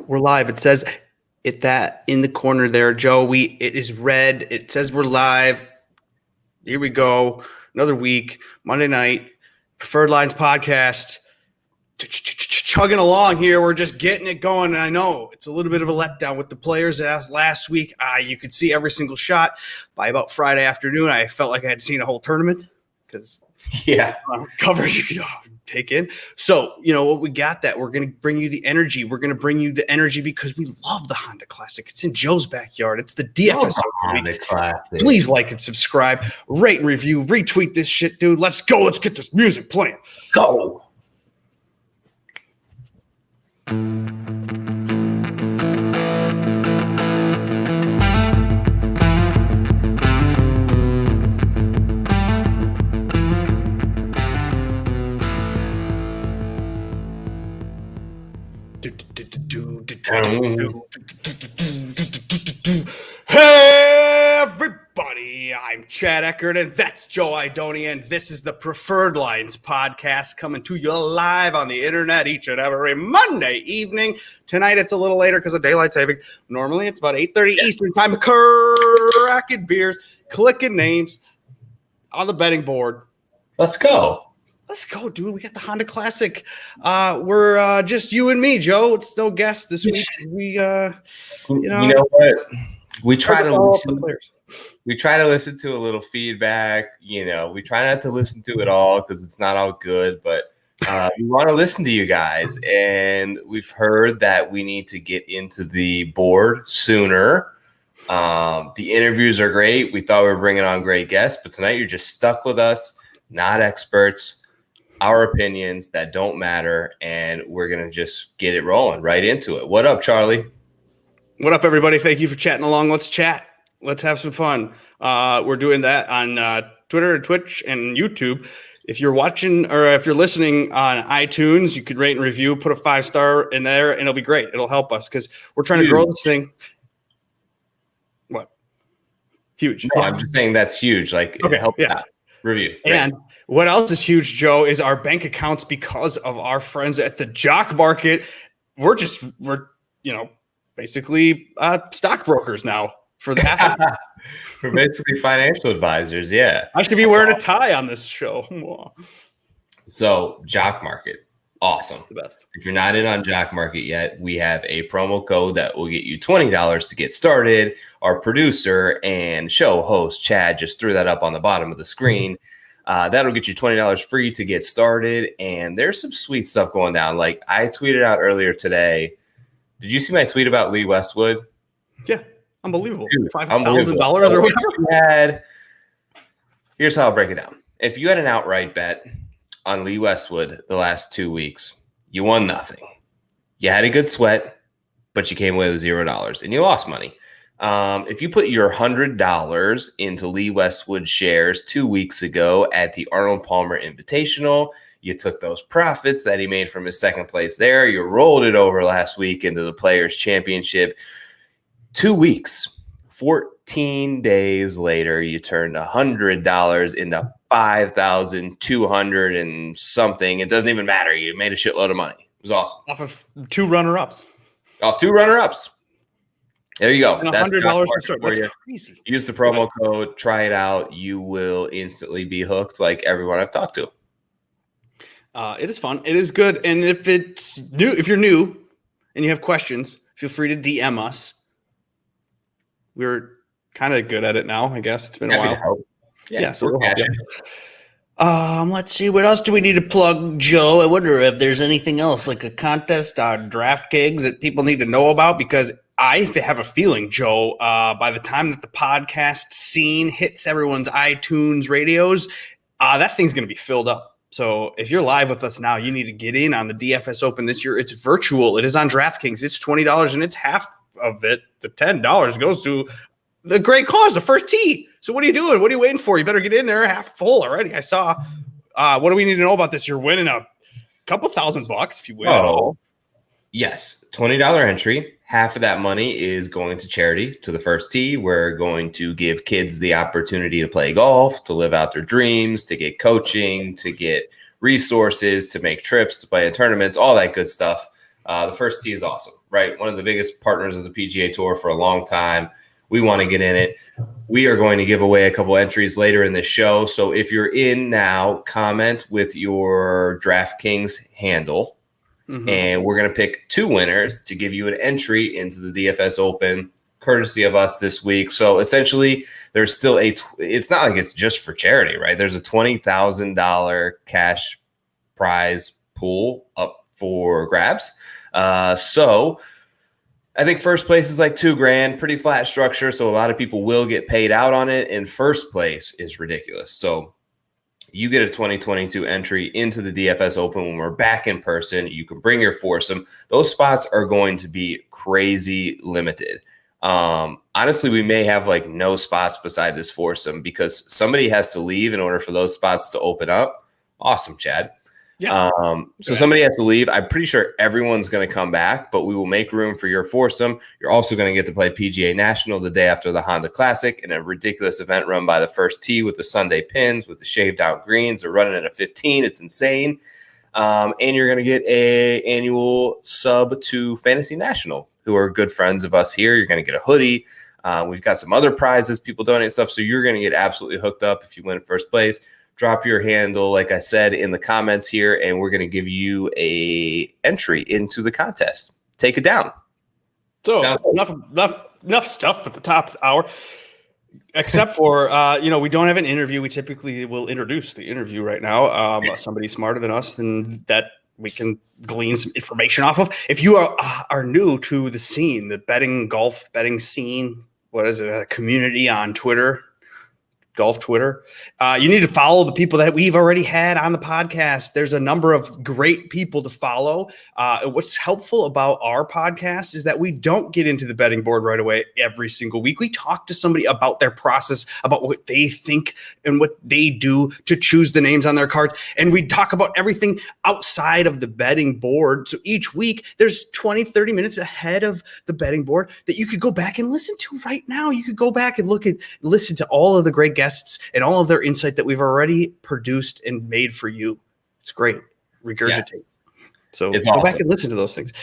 We're live. It says it that in the corner there, Joe. It is red. It says we're live. Here we go. Another week, Monday night, Preferred Lines podcast. Chugging along here. We're just getting it going. And I know it's a little bit of a letdown with the players as last week. You could see every single shot. By about Friday afternoon, I felt like I had seen a whole tournament because coverage you could take in. So, you know what, we got that. We're going to bring you the energy. We're going to bring you the energy because we love the Honda Classic. It's in Joe's backyard. It's the DFS Open. Classic. Please like and subscribe, rate and review, retweet this shit, dude. Let's go. Let's get this music playing. Go. Hey everybody, I'm Chad Eckert and that's Joe Idone, and this is the Preferred Lines podcast coming to you live on the internet each and every Monday evening. Tonight it's a little later because of daylight saving. Normally it's about 8:30 Eastern time. Cracking beers, clicking names on the betting board. Let's go. Let's go, dude. We got the Honda Classic. We're just you and me, Joe. It's no guest this week. We, you know what? We try to listen. We try to listen to a little feedback. You know, we try not to listen to it all because it's not all good. But we want to listen to you guys, and we've heard that we need to get into the board sooner. The interviews are great. We thought we were bringing on great guests, but tonight you're just stuck with us, not experts. Our opinions that don't matter, and we're going to just get it rolling right into it. What up, Charlie? What up, everybody? Thank you for chatting along. Let's chat. Let's have some fun. We're doing that on Twitter and Twitch and YouTube. If you're watching or if you're listening on iTunes, you could rate and review, put a 5-star in there, and it'll be great. It'll help us because we're trying to grow this thing. What? Huge. No, I'm just saying that's huge. Like, okay, help out. Review. And what else is huge, Joe, is our bank accounts because of our friends at the Jock Market. We're basically stockbrokers now for that. We're basically financial advisors. Yeah. I should be wearing a tie on this show. So Jock Market. Awesome. The best. If you're not in on Jock Market yet, we have a promo code that will get you $20 to get started. Our producer and show host, Chad, just threw that up on the bottom of the screen. That'll get you $20 free to get started. And there's some sweet stuff going down. Like I tweeted out earlier today. Did you see my tweet about Lee Westwood? Yeah. Unbelievable. Dude, $5,000 or whatever. Here's how I'll break it down. If you had an outright bet on Lee Westwood the last 2 weeks, you won nothing. You had a good sweat, but you came away with $0 and you lost money. If you put your $100 into Lee Westwood shares 2 weeks ago at the Arnold Palmer Invitational, you took those profits that he made from his second place there, you rolled it over last week into the Players Championship. 2 weeks, 14 days later, you turned $100 into 5,200 and something. It doesn't even matter. You made a shitload of money. It was awesome. Off of two runner-ups. Off two runner-ups. There you go. And $100 to start. That's crazy. Use the promo code. Try it out. You will instantly be hooked like everyone I've talked to. It is fun. It is good. And if you're new and you have questions, feel free to DM us. We're kind of good at it now, I guess. It's been a while. Yeah, so we're catching. Let's see. What else do we need to plug, Joe? I wonder if there's anything else like a contest on DraftKings that people need to know about, because I have a feeling, Joe, by the time that the podcast scene hits everyone's iTunes radios, that thing's going to be filled up. So if you're live with us now, you need to get in on the DFS Open this year. It's virtual. It is on DraftKings. It's $20, and it's half of it. The $10 goes to the great cause, the first tee. So what are you doing? What are you waiting for? You better get in there. Half full already. I saw. What do we need to know about this? You're winning a couple $1,000 if you win. Oh, yes. $20 entry. Half of that money is going to charity, to the first tee. We're going to give kids the opportunity to play golf, to live out their dreams, to get coaching, to get resources, to make trips, to play in tournaments, all that good stuff. The first tee is awesome, right? One of the biggest partners of the PGA Tour for a long time. We want to get in it. We are going to give away a couple entries later in the show. So if you're in now, comment with your DraftKings handle. And we're going to pick 2 winners to give you an entry into the DFS Open, courtesy of us this week. So essentially, there's still it's not like it's just for charity, right? There's a $20,000 cash prize pool up for grabs. So I think first place is like $2,000, pretty flat structure. So a lot of people will get paid out on it. And first place is ridiculous. So you get a 2022 entry into the DFS Open when we're back in person. You can bring your foursome. Those spots are going to be crazy limited. Honestly, we may have like no spots beside this foursome because somebody has to leave in order for those spots to open up. Awesome, Chad. Yeah. So somebody has to leave. I'm pretty sure everyone's going to come back, but we will make room for your foursome. You're also going to get to play PGA National the day after the Honda Classic in a ridiculous event run by the First Tee with the Sunday pins, with the shaved out greens. They're running at a 15. It's insane. And you're going to get a annual sub to Fantasy National, who are good friends of us here. You're going to get a hoodie. We've got some other prizes. People donate stuff. So you're going to get absolutely hooked up if you win first place. Drop your handle, like I said, in the comments here, and we're going to give you a entry into the contest. Take it down. So enough stuff at the top of the hour, except for, we don't have an interview. We typically will introduce the interview right now. Somebody smarter than us and that we can glean some information off of. If you are new to the scene, the golf betting scene, what is it, a community on Twitter, golf Twitter, you need to follow the people that we've already had on the podcast. There's a number of great people to follow. What's helpful about our podcast is that we don't get into the betting board right away every single week. We talk to somebody about their process, about what they think and what they do to choose the names on their cards. And we talk about everything outside of the betting board. So each week there's 20, 30 minutes ahead of the betting board that you could go back and listen to right now. You could go back and listen to all of the great guests and all of their insight that we've already produced and made for you. It's great. Regurgitate. Yeah. So it's go awesome. back and listen to those things.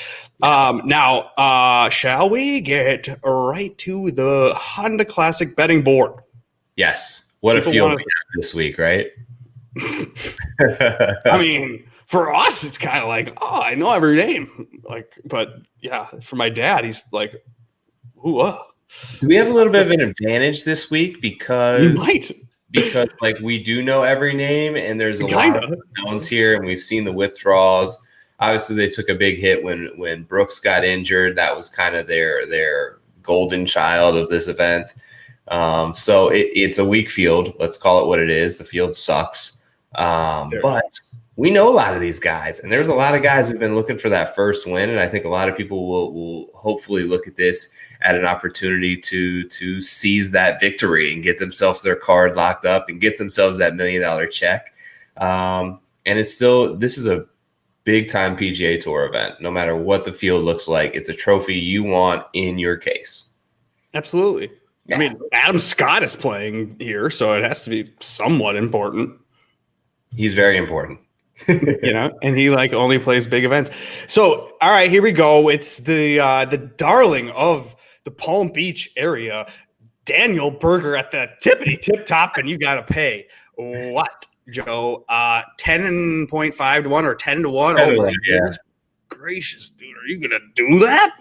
Now, shall we get right to the Honda Classic betting board? Yes. What people a field we have this week, right? I mean, for us, it's kind of like, oh, I know every name. But yeah, for my dad, he's like, ooh, Do we have a little bit of an advantage this week because like we do know every name and there's a lot of unknowns here and we've seen the withdrawals. Obviously, they took a big hit when Brooks got injured. That was kind of their golden child of this event. So it's a weak field. Let's call it what it is. The field sucks. But we know a lot of these guys, and there's a lot of guys who've been looking for that first win. And I think a lot of people will hopefully look at this at an opportunity to seize that victory and get themselves their card locked up and get themselves that $1 million check. And this is a big time PGA Tour event. No matter what the field looks like, it's a trophy you want in your case. Absolutely. Yeah. I mean, Adam Scott is playing here, so it has to be somewhat important. He's very important. And he only plays big events. So, all right, here we go. It's the darling of the Palm Beach area, Daniel Berger at the tippity tip top, and you got to pay what, Joe? 10.5 to 1 or 10 to 1? Oh my goodness gracious, dude! Are you gonna do that?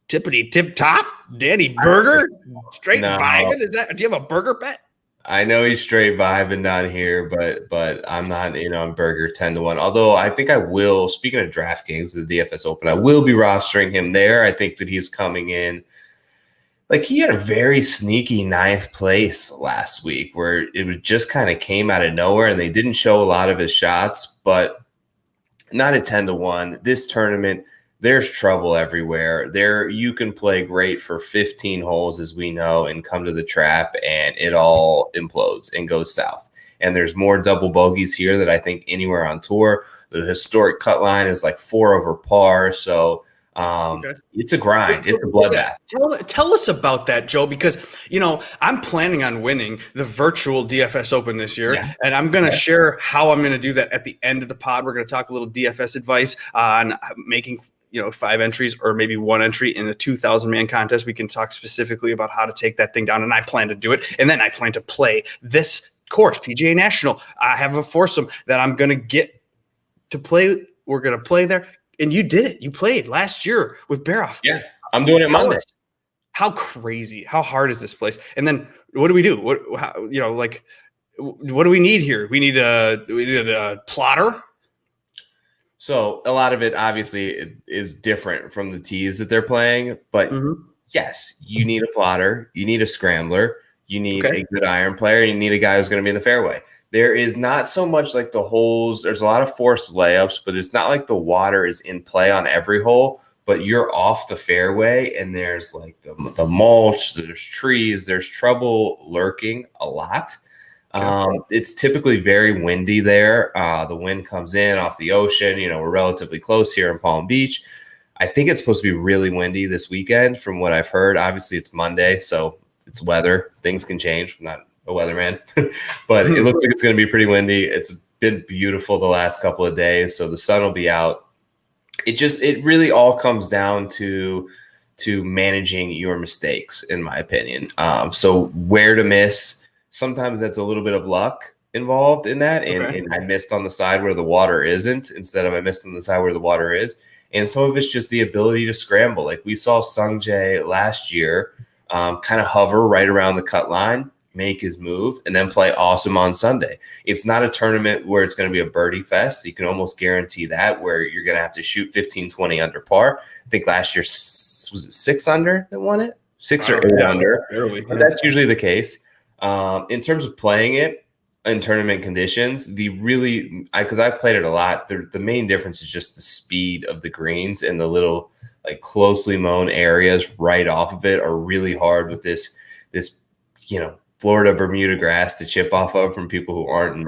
Tippity tip top, Danny Berger, straight vibing. Is that? Do you have a burger bet? I know he's straight vibing down here, but I'm not on Berger 10 to 1. Although I think I will, speaking of DraftKings, the DFS Open, I will be rostering him there. I think that he's coming in. He had a very sneaky 9th place last week where it was just kind of came out of nowhere and they didn't show a lot of his shots, but not at 10 to 1. This tournament, there's trouble everywhere. You can play great for 15 holes, as we know, and come to the trap, and it all implodes and goes south. And there's more double bogeys here than I think anywhere on tour. The historic cut line is 4 over par, so it's a grind. It's a bloodbath. Tell us about that, Joe, because I'm planning on winning the virtual DFS Open this year, and I'm going to share how I'm going to do that at the end of the pod. We're going to talk a little DFS advice on making 5 entries or maybe 1 entry in a 2,000 man contest. We can talk specifically about how to take that thing down, and I plan to do it. And then I plan to play this course, PGA National. I have a foursome that I'm going to get to play. We're going to play there. And you did it. You played last year with Baroff. Yeah, I'm doing it Monday. How crazy, how hard is this place? And then what do we do? What do we need here? We need a plotter. So a lot of it obviously is different from the tees that they're playing, but yes, you need a plotter, you need a scrambler, you need a good iron player, you need a guy who's going to be in the fairway. There is not so much like the holes. There's a lot of forced layups, but it's not like the water is in play on every hole, but you're off the fairway and there's like the mulch, there's trees, there's trouble lurking a lot. It's typically very windy there. The wind comes in off the ocean. We're relatively close here in Palm Beach. I think it's supposed to be really windy this weekend from what I've heard. Obviously, it's Monday, so it's weather. Things can change. I'm not a weatherman, but it looks like it's going to be pretty windy. It's been beautiful the last couple of days, so the sun will be out. It really all comes down to managing your mistakes, in my opinion. So where to miss. Sometimes that's a little bit of luck involved in that. And I missed on the side where the water isn't instead of I missed on the side where the water is. And some of it's just the ability to scramble. Like we saw Sung Jae last year kind of hover right around the cut line, make his move, and then play awesome on Sunday. It's not a tournament where it's going to be a birdie fest. You can almost guarantee that, where you're going to have to shoot 15, 20 under par. I think last year, was it 6 under that won it? 6 or 8 under. But that's usually the case. In terms of playing it in tournament conditions, because I've played it a lot, the main difference is just the speed of the greens, and the little like closely mown areas right off of it are really hard with this Florida Bermuda grass to chip off of from people who aren't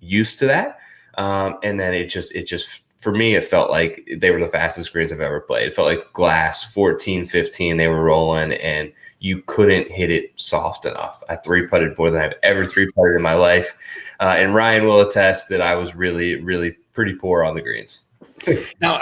used to that. And then it just for me, it felt like they were the fastest greens I've ever played. It felt like glass 14, 15, they were rolling, and you couldn't hit it soft enough. I 3-putted more than I've ever 3-putted in my life. And Ryan will attest that I was really, really pretty poor on the greens. Now,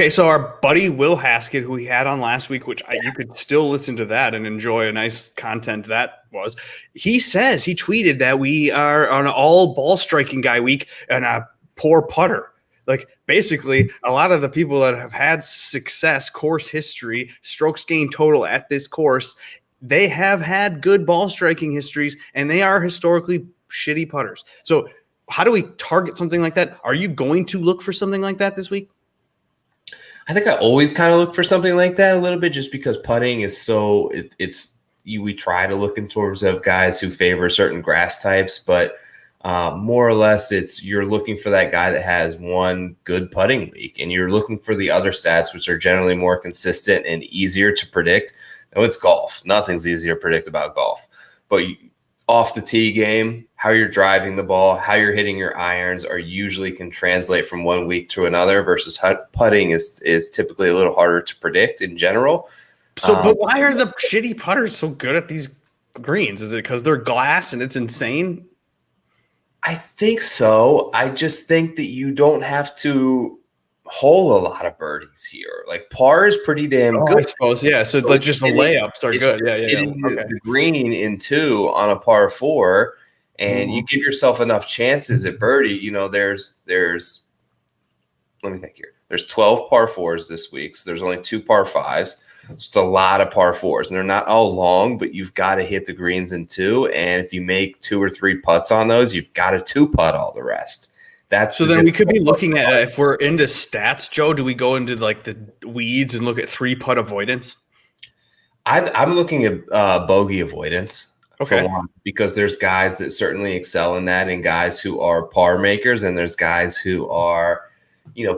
so our buddy Will Haskett, who we had on last week, you could still listen to that and enjoy a nice content that was. He tweeted that we are on an all ball striking guy week and a poor putter. Like basically a lot of the people that have had success, course history, strokes gained total at this course, they have had good ball striking histories and they are historically shitty putters. So how do we target something like that? Are you going to look for something like that this week? I think I always kind of look for something like that a little bit, just because putting is we try to look in terms of guys who favor certain grass types, but more or less you're looking for that guy that has one good putting week, and you're looking for the other stats, which are generally more consistent and easier to predict. No, it's golf. Nothing's easier to predict about golf, but off the tee game, how you're driving the ball, how you're hitting your irons usually can translate from one week to another, versus putting is typically a little harder to predict in general. So, but why are the shitty putters so good at these greens? Is it because they're glass and it's insane? I think so. I just think that you don't have to hole a lot of birdies here. Like par is pretty damn good, I suppose. Yeah. So just the layups are good. Yeah. The green in 2 on a par 4, and you give yourself enough chances at birdie. There's let me think here. There's 12 par 4s this week, so there's only 2 par 5s. It's a lot of par 4s, and they're not all long, but you've got to hit the greens in 2. And if you make 2 or 3 putts on those, you've got to 2-putt all the rest. So then we could be looking at, if we're into stats, Joe, do we go into like the weeds and look at 3-putt avoidance? I'm looking at bogey avoidance. Okay. Because there's guys that certainly excel in that, and guys who are par makers, and there's guys who are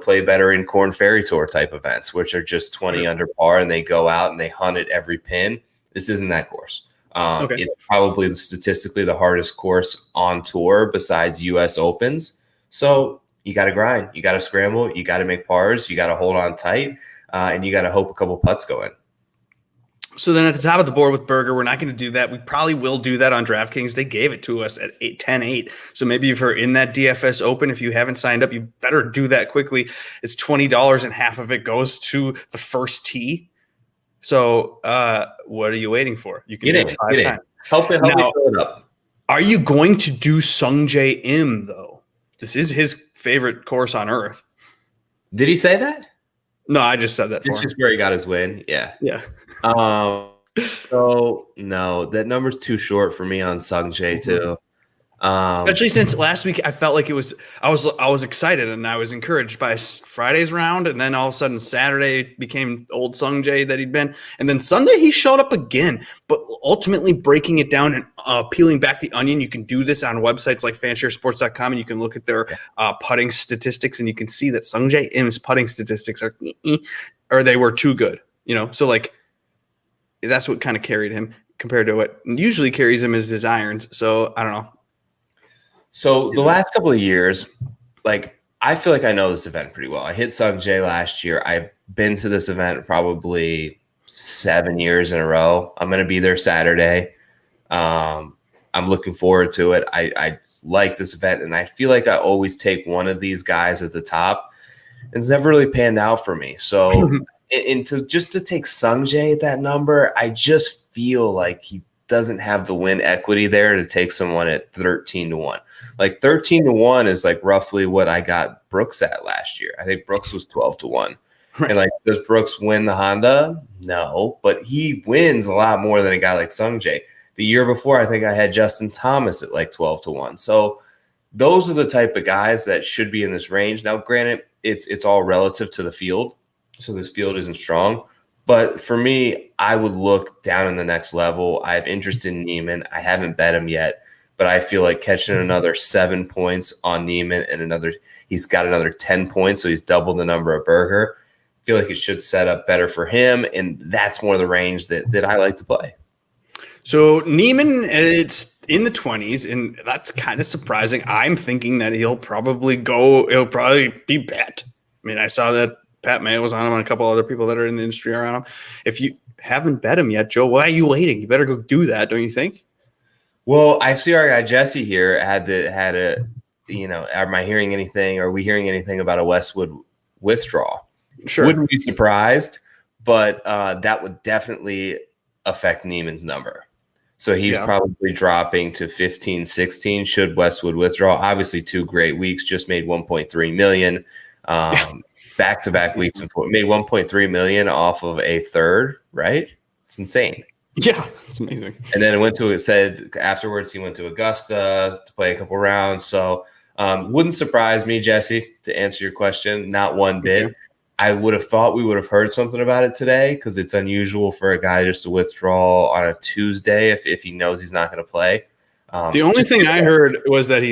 play better in Corn Ferry Tour type events, which are just 20 under par, and they go out and they hunt at every pin. This isn't that course. It's probably statistically the hardest course on tour besides U.S. Opens. So you got to grind, you got to scramble, you got to make pars, you got to hold on tight, and you got to hope a couple putts go in. So then at the top of the board with Burger, we're not going to do that. We probably will do that on DraftKings. They gave it to us at 10-8. So maybe if you're in that DFS Open, if you haven't signed up, you better do that quickly. It's $20 and half of it goes to the first tee. So what are you waiting for? You can do it 5 times. Help me fill it up. Are you going to do Sungjae Im, though? This is his favorite course on earth. Did he say that? No, I just said that for him. It's just where he got his win. Yeah. Yeah. So no, that number's too short for me on Sungjae too. Especially since last week I felt like I was excited and I was encouraged by Friday's round, and then all of a sudden Saturday became old Sungjae that he'd been, and then Sunday he showed up again. But ultimately breaking it down and peeling back the onion, you can do this on websites like fansharesports.com, and you can look at their putting statistics, and you can see that Sungjae Im's putting statistics are or they were too good. So like that's what kind of carried him compared to what usually carries him is his irons. So I don't know. So the last couple of years, like I feel like I know this event pretty well. I hit Sungjae last year. I've been to this event probably 7 years in a row. I'm going to be there Saturday. I'm looking forward to it. I like this event, and I feel like I always take one of these guys at the top. It's never really panned out for me. So and to take Sungjae at that number, I just feel like he doesn't have the win equity there to take someone at 13-1. Like 13-1 is like roughly what I got Brooks at last year. I think Brooks was 12-1. Right. And like, does Brooks win the Honda? No, but he wins a lot more than a guy like Sungjae. The year before, I think I had Justin Thomas at like 12-1. So those are the type of guys that should be in this range. Now, granted, it's all relative to the field. So this field isn't strong. But for me, I would look down in the next level. I have interest in Neiman. I haven't bet him yet, but I feel like catching another 7 points on Neiman and he's got another 10 points, so he's doubled the number of Berger. I feel like it should set up better for him, and that's more the range that I like to play. So Neiman, it's in the 20s, and that's kind of surprising. I'm thinking that he'll probably be bet. I mean, I saw that Pat Mayo was on him and a couple other people that are in the industry around him. If you haven't bet him yet, Joe, why are you waiting? You better go do that, don't you think? Well, I see our guy Jesse here had a am I hearing anything? Are we hearing anything about a Westwood withdrawal? Sure. Wouldn't be surprised, but that would definitely affect Neiman's number. So he's probably dropping to 15, 16 should Westwood withdraw. Obviously, 2 great weeks, just made $1.3 million. Back-to-back weeks and made $1.3 million off of a third, right? It's insane. Yeah, it's amazing. And then it said afterwards he went to Augusta to play a couple rounds. So wouldn't surprise me, Jesse, to answer your question, not one bit. Okay. I would have thought we would have heard something about it today because it's unusual for a guy just to withdraw on a Tuesday if he knows he's not going to play. The only thing I heard was that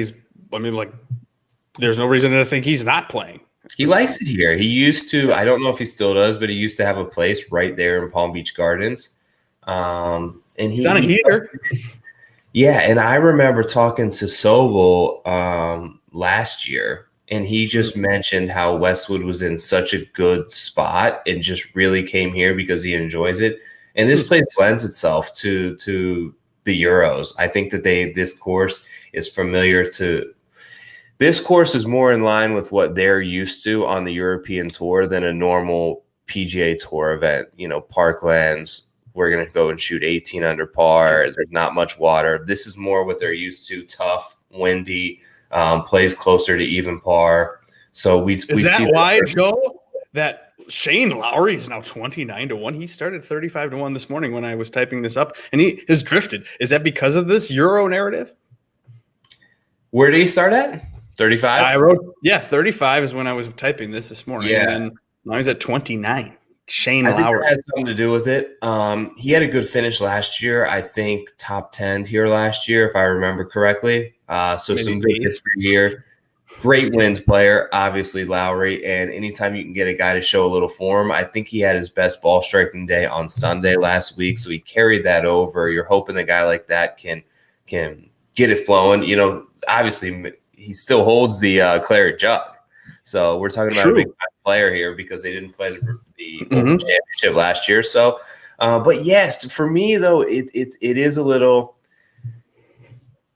there's no reason to think he's not playing. He likes it here. He used to, I don't know if he still does, but he used to have a place right there in Palm Beach Gardens. And he's on a heater. Yeah, and I remember talking to Sobel last year, and he just mentioned how Westwood was in such a good spot and just really came here because he enjoys it. And this place lends itself to the Euros. I think that this course is familiar to. This course is more in line with what they're used to on the European Tour than a normal PGA Tour event. Parklands, we're going to go and shoot 18 under par. There's not much water. This is more what they're used to, tough, windy, plays closer to even par. So we see why, Joe, that Shane Lowry is now 29-1? He started 35-1 this morning when I was typing this up, and he has drifted. Is that because of this Euro narrative? Where did he start at? 35? I wrote, 35 is when I was typing this morning. Yeah. And then now he's at 29. Shane Lowry. I think it had something to do with it. He had a good finish last year. I think top 10 here last year, if I remember correctly. So maybe some good history here. Great wins player, obviously, Lowry. And anytime you can get a guy to show a little form, I think he had his best ball striking day on Sunday last week. So he carried that over. You're hoping a guy like that can get it flowing. Obviously, he still holds the Claret Jug. So we're talking about a big player here because they didn't play the championship last year. So But yes, for me though, it is a little,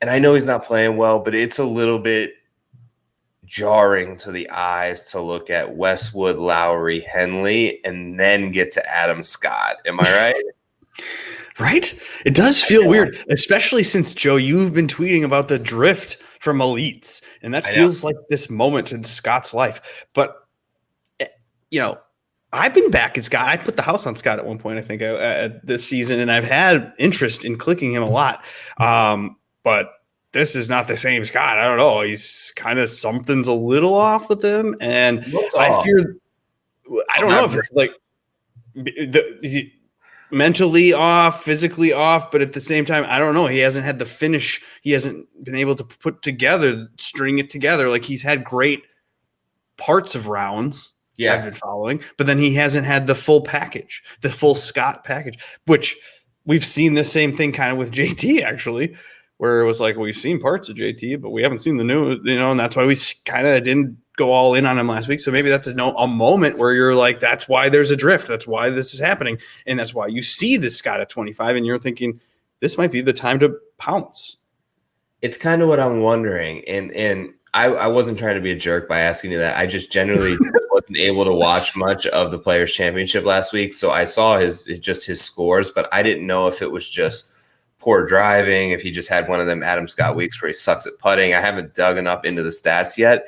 and I know he's not playing well, but it's a little bit jarring to the eyes to look at Westwood, Lowry, Henley, and then get to Adam Scott. Am I right? Right? It does feel weird, especially since, Joe, you've been tweeting about the drift from elites, and that feels like this moment in Scott's life. But, I've been back at Scott. I put the house on Scott at one point, I think, this season, and I've had interest in clicking him a lot. But this is not the same Scott. I don't know. He's kind of something's a little off with him, and I fear. I don't know if it's like mentally off, physically off, but at the same time, I don't know. He hasn't had the finish. He hasn't been able to string it together. Like, he's had great parts of rounds. Yeah, I've been following, but then he hasn't had the full package, the full Scott package, which we've seen the same thing kind of with JT actually, where it was like, we've seen parts of JT, but we haven't seen the new, and that's why we kind of didn't go all in on him last week. So maybe that's a moment where you're like, that's why there's a drift. That's why this is happening. And that's why you see this Scott at 25 and you're thinking this might be the time to pounce. It's kind of what I'm wondering. And I wasn't trying to be a jerk by asking you that. I just generally wasn't able to watch much of the Players' Championship last week. So I saw his scores, but I didn't know if it was just poor driving, if he just had one of them Adam Scott weeks where he sucks at putting. I haven't dug enough into the stats yet,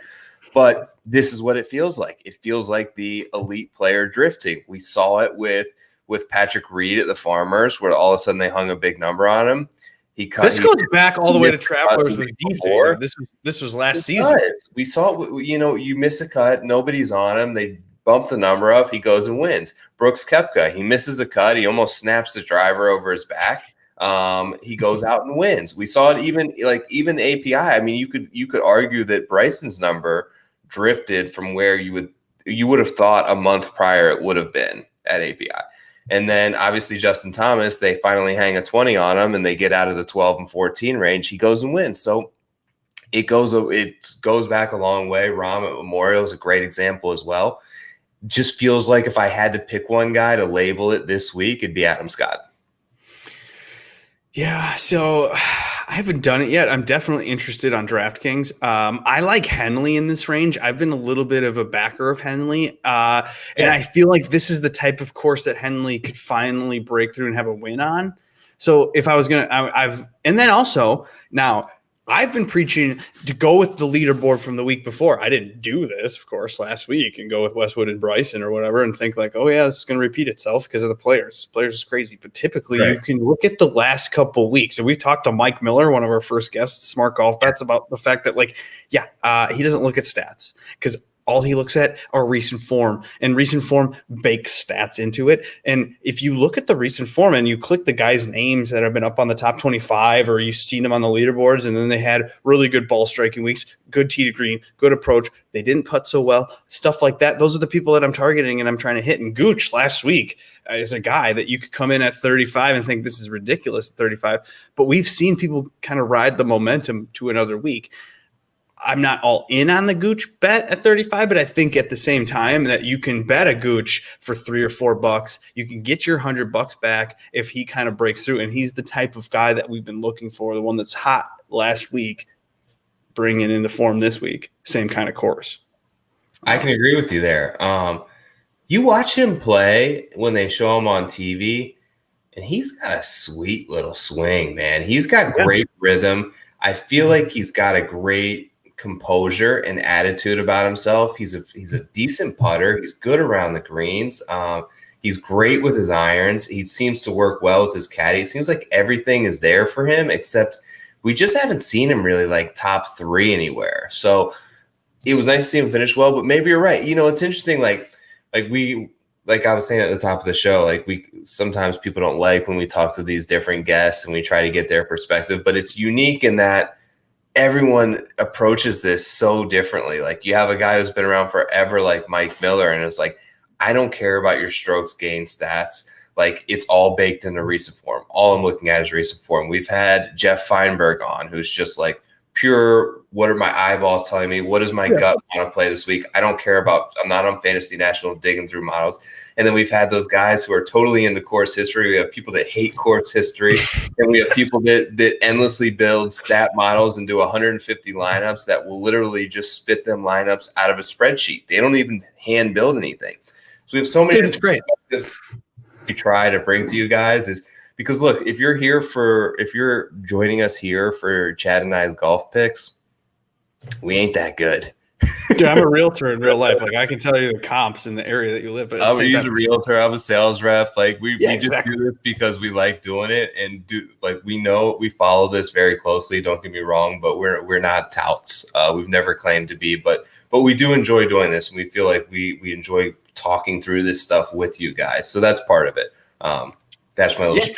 but this is what it feels like. It feels like the elite player drifting. We saw it with Patrick Reed at the Farmers, where all of a sudden they hung a big number on him. This goes back all the way to Travelers with before. This was last season. We saw, you miss a cut, nobody's on him. They bump the number up. He goes and wins. Brooks Koepka, he misses a cut. He almost snaps the driver over his back. He goes out and wins. We saw it even API. I mean, you could argue that Bryson's number drifted from where you would have thought a month prior it would have been at API. And then obviously Justin Thomas, they finally hang a 20 on him and they get out of the 12 and 14 range. He goes and wins. So it goes back a long way. Rahm at Memorial is a great example as well. Just feels like if I had to pick one guy to label it this week, it'd be Adam Scott. Yeah, so I haven't done it yet. I'm definitely interested on DraftKings. I like Henley in this range. I've been a little bit of a backer of Henley. And I feel like this is the type of course that Henley could finally break through and have a win on. So if I was going to, and then also now I've been preaching to go with the leaderboard from the week before. I didn't do this, of course, last week and go with Westwood and Bryson or whatever and think like, oh, yeah, this is going to repeat itself because of the players. Players is crazy. But typically you can look at the last couple of weeks. And we've talked to Mike Miller, one of our first guests, Smart Golf Bets, about the fact that, he doesn't look at stats because all he looks at are recent form, and recent form bakes stats into it. And if you look at the recent form and you click the guys' names that have been up on the top 25 or you've seen them on the leaderboards, and then they had really good ball striking weeks, good tee to green, good approach, they didn't putt so well, stuff like that. Those are the people that I'm targeting and I'm trying to hit. And Gooch last week is a guy that you could come in at 35 and think this is ridiculous at 35. But we've seen people kind of ride the momentum to another week. I'm not all in on the Gooch bet at 35, but I think at the same time that you can bet a Gooch for $3 or $4. You can get your $100 back if he kind of breaks through. And he's the type of guy that we've been looking for, the one that's hot last week, bringing into form this week. Same kind of course. I can agree with you there. You watch him play when they show him on TV, and he's got a sweet little swing, man. He's got great rhythm. I feel like he's got a great composure and attitude about himself. He's a decent putter. He's good around the greens. He's great with his irons. He seems to work well with his caddy. It seems like everything is there for him, except we just haven't seen him really like top 3 anywhere. So it was nice to see him finish well, but maybe you're right. It's interesting. Like I was saying at the top of the show, sometimes people don't like when we talk to these different guests and we try to get their perspective, but it's unique in that everyone approaches this so differently. Like you have a guy who's been around forever, like Mike Miller, and it's like, I don't care about your strokes gain stats. Like it's all baked into recent form. All I'm looking at is recent form. We've had Jeff Feinberg on, who's just like pure, what are my eyeballs telling me? What does my gut want to play this week? I don't care about, I'm not on Fantasy National digging through models. And then we've had those guys who are totally into course history. We have people that hate course history. And we have people that endlessly build stat models and do 150 lineups that will literally just spit them lineups out of a spreadsheet. They don't even hand build anything. So we have so many. It's great. We try to bring to you guys is because look, if you're joining us here for Chad and I's golf picks, we ain't that good. Dude, I'm a realtor in real life. Like I can tell you the comps in the area that you live. But I'm a realtor. I'm a sales rep. Like we just exactly. do this because we like doing it, and we know we follow this very closely. Don't get me wrong, but we're not touts. We've never claimed to be, but we do enjoy doing this, and we feel like we enjoy talking through this stuff with you guys. So that's part of it. That's my little.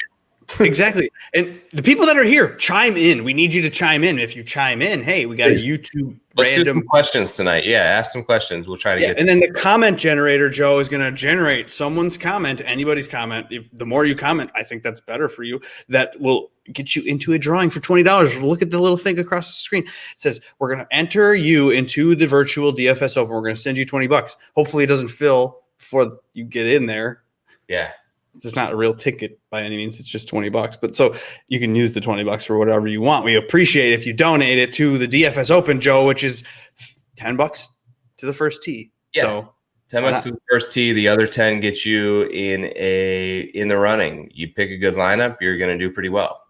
Exactly. And the people that are here, chime in. We need you to chime in. If you chime in, hey, we got a YouTube Let's do some questions tonight. Yeah, ask some questions. We'll try to get. And then the comment generator, Joe, is going to generate someone's comment, anybody's comment. If the more you comment, I think that's better for you. That will get you into a drawing for $20. Look at the little thing across the screen. It says we're going to enter you into the virtual DFS Open. We're going to send you $20. Hopefully, it doesn't fill before you get in there. Yeah. It's not a real ticket by any means. It's just $20. But so you can use the $20 for whatever you want. We appreciate if you donate it to the DFS Open, Joe, which is $10 to the first tee. Yeah. So $10 to the first tee. The other 10 get you in the running. You pick a good lineup, you're going to do pretty well.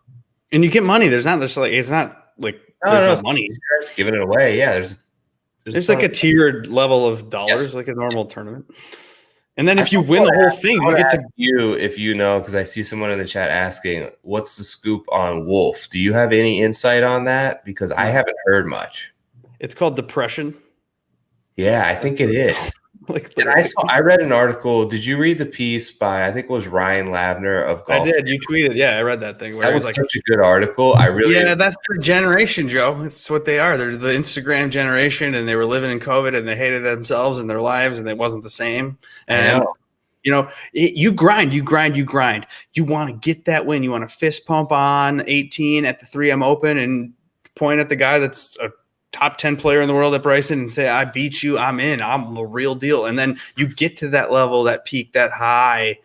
And you get money. There's not just like, it's not like there's no money. Just giving it away. Yeah. There's like a tiered level of dollars, like a normal tournament. And then if you win the whole thing, you get to if you know, because I see someone in the chat asking, what's the scoop on Wolff? Do you have any insight on that? Because I haven't heard much. It's called depression. Yeah, I think it is. And I read an article. Did you read the piece by, I think it was Ryan Lavner of Golf? I did. You tweeted. Yeah, I read that thing. That was like such a good article. That's their generation, Joe. It's what they are. They're the Instagram generation, and they were living in COVID, and they hated themselves and their lives, and it wasn't the same. And you grind. You want to get that win. You want to fist pump on 18 at the 3M Open and point at the guy that's a top 10 player in the world at Bryson and say, I beat you, I'm in, I'm the real deal. And then you get to that level, that peak, that high,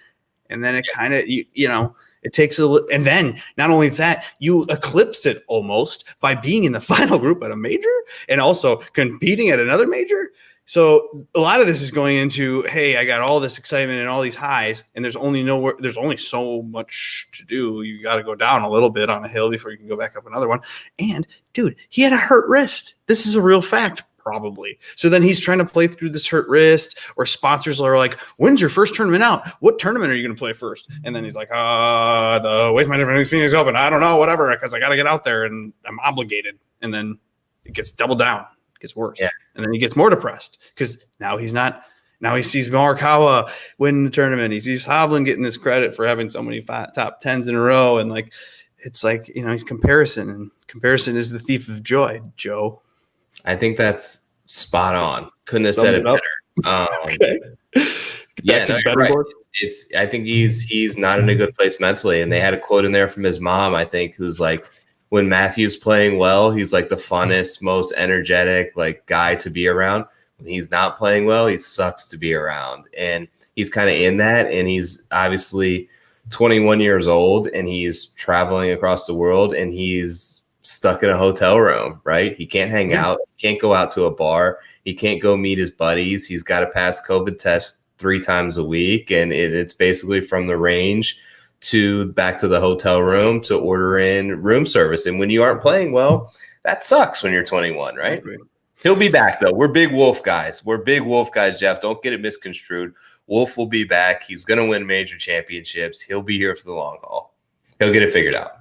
and then it kind of, it takes and then not only that, you eclipse it almost by being in the final group at a major and also competing at another major. So a lot of this is going into, hey, I got all this excitement and all these highs, and there's only so much to do. You got to go down a little bit on a hill before you can go back up another one. And dude, he had a hurt wrist. This is a real fact, probably. So then he's trying to play through this hurt wrist, or sponsors are like, when's your first tournament out? What tournament are you going to play first? And then he's like, the Waste My Different Phoenix Open. I don't know, whatever, because I got to get out there and I'm obligated. And then it gets doubled down. Gets worse. Yeah. And then he gets more depressed because now he sees Morikawa win the tournament. He sees Hovland getting this credit for having so many top 10s in a row. And like, it's like, he's comparison, and comparison is the thief of joy, Joe. I think that's spot on. Couldn't have said it better. Okay. Yeah, no, you're right. I think he's not in a good place mentally. And they had a quote in there from his mom, I think, who's like, when Matthew's playing well, he's like the funnest, most energetic like guy to be around. When he's not playing well, he sucks to be around. And he's kind of in that. And he's obviously 21 years old, and he's traveling across the world, and he's stuck in a hotel room, right? He can't hang out, can't go out to a bar. He can't go meet his buddies. He's got to pass COVID test 3 times a week. And it's basically from the range to back to the hotel room to order in room service. And when you aren't playing well, that sucks when you're 21, right? He'll be back, though. We're big Wolff guys. Jeff. Don't get it misconstrued. Wolff will be back. He's going to win major championships. He'll be here for the long haul. He'll get it figured out.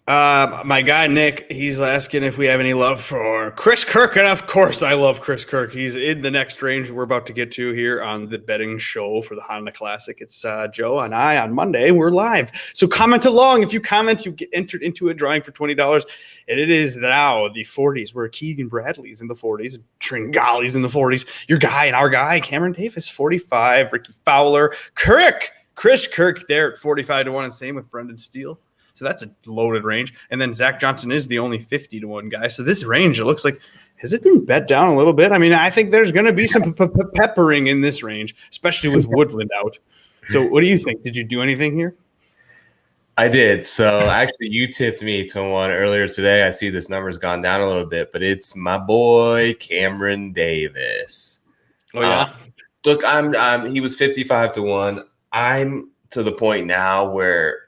My guy Nick, he's asking if we have any love for Chris Kirk, and of course I love Chris Kirk. He's in the next range we're about to get to here on the betting show for the Honda Classic. It's Joe and I on Monday. We're live, so comment along. If you comment, you get entered into a drawing for $20, and it is now the 40s, where Keegan Bradley's in the 40s, Tringali's in the 40s. Your guy and our guy Cameron Davis 45, Ricky Fowler, Chris Kirk there at 45-1, and same with Brendan Steele. So that's a loaded range. And then Zach Johnson is the only 50 to 1 guy. So this range, it looks like, has it been bet down a little bit? I mean, I think there's going to be some peppering in this range, especially with Woodland out. So what do you think? Did you do anything here? I did. So actually, you tipped me to one earlier today. I see this number's gone down a little bit, but it's my boy Cameron Davis. Oh yeah. Look, he was 55 to 1. I'm to the point now where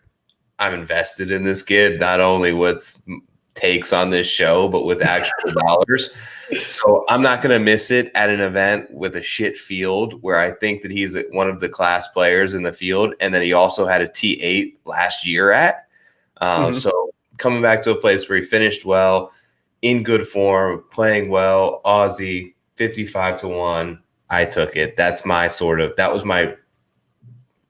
I'm invested in this kid, not only with takes on this show, but with actual dollars. So I'm not going to miss it at an event with a shit field where I think that he's one of the class players in the field. And then he also had a T8 last year at. So coming back to a place where he finished well, in good form, playing well, Aussie, 55 to 1. I took it. That was my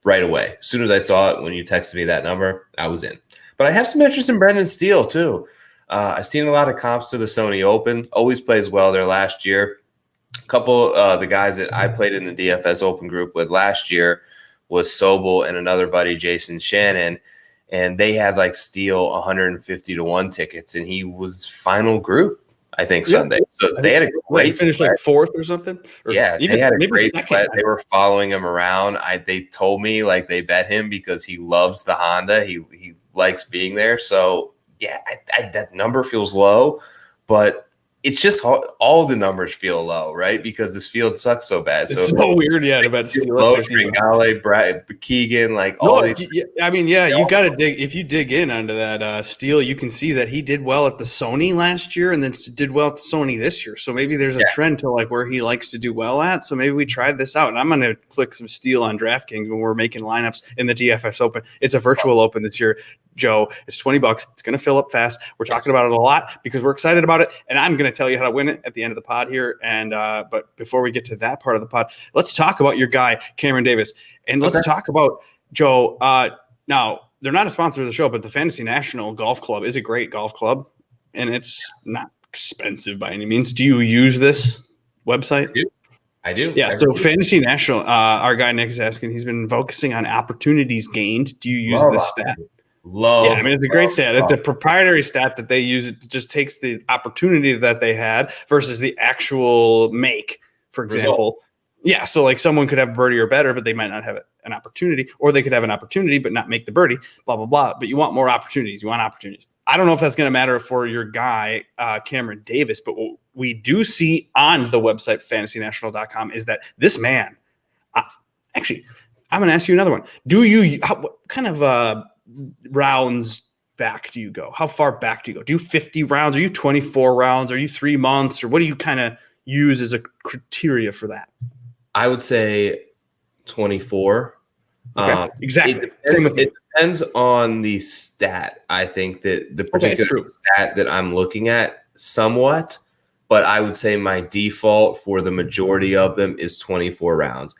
right away. As soon as I saw it, when you texted me that number, I was in. But I have some interest in Brendan Steele too. I've seen a lot of comps to the Sony Open. Always plays well there last year. A couple the guys that I played in the DFS Open group with last year was Sobel and another buddy, Jason Shannon. And they had like Steele 150 to 1 tickets. And he was final group, I think, Sunday. So they had a great finished like 4th or something. Or yeah, they had a great sweat. They were following him around. They told me like they bet him because he loves the Honda. He likes being there. So yeah, that number feels low, but it's just all the numbers feel low, right? Because this field sucks so bad. It's so weird, yeah. About Steele, Tringale, Brad Keegan, like all these. You got to dig. If you dig in onto that Steele, you can see that he did well at the Sony last year, and then did well at the Sony this year. So maybe there's a trend to like where he likes to do well at. So maybe we tried this out, and I'm going to click some Steele on DraftKings when we're making lineups in the DFS Open. It's a virtual Open this year, Joe. It's $20. It's going to fill up fast. We're talking about it a lot because we're excited about it, and I'm going to tell you how to win it at the end of the pod here. And but before we get to that part of the pod, let's talk about your guy Cameron Davis, and let's talk about Joe. Now they're not a sponsor of the show, but the Fantasy National Golf Club is a great golf club, and it's not expensive by any means. Do you use this website? I do. Yeah. So Fantasy National, our guy Nick is asking. He's been focusing on opportunities gained. Do you use this stat? Yeah, I mean, it's a great stat. It's a proprietary stat that they use. It just takes the opportunity that they had versus the actual make, for example. Yeah, so like someone could have birdie or better, but they might not have an opportunity, or they could have an opportunity but not make the birdie, blah, blah, blah. But you want more opportunities. You want opportunities. I don't know if that's going to matter for your guy, Cameron Davis, but what we do see on the website, fantasynational.com, is that this man, actually, I'm going to ask you another one. What kind of rounds back do you go? How far back do you go? Do you 50 rounds? Are you 24 rounds? Are you 3 months? Or what do you kind of use as a criteria for that? I would say 24. Okay. Exactly. It depends on the stat. I think that the particular stat that I'm looking at somewhat, but I would say my default for the majority of them is 24 rounds.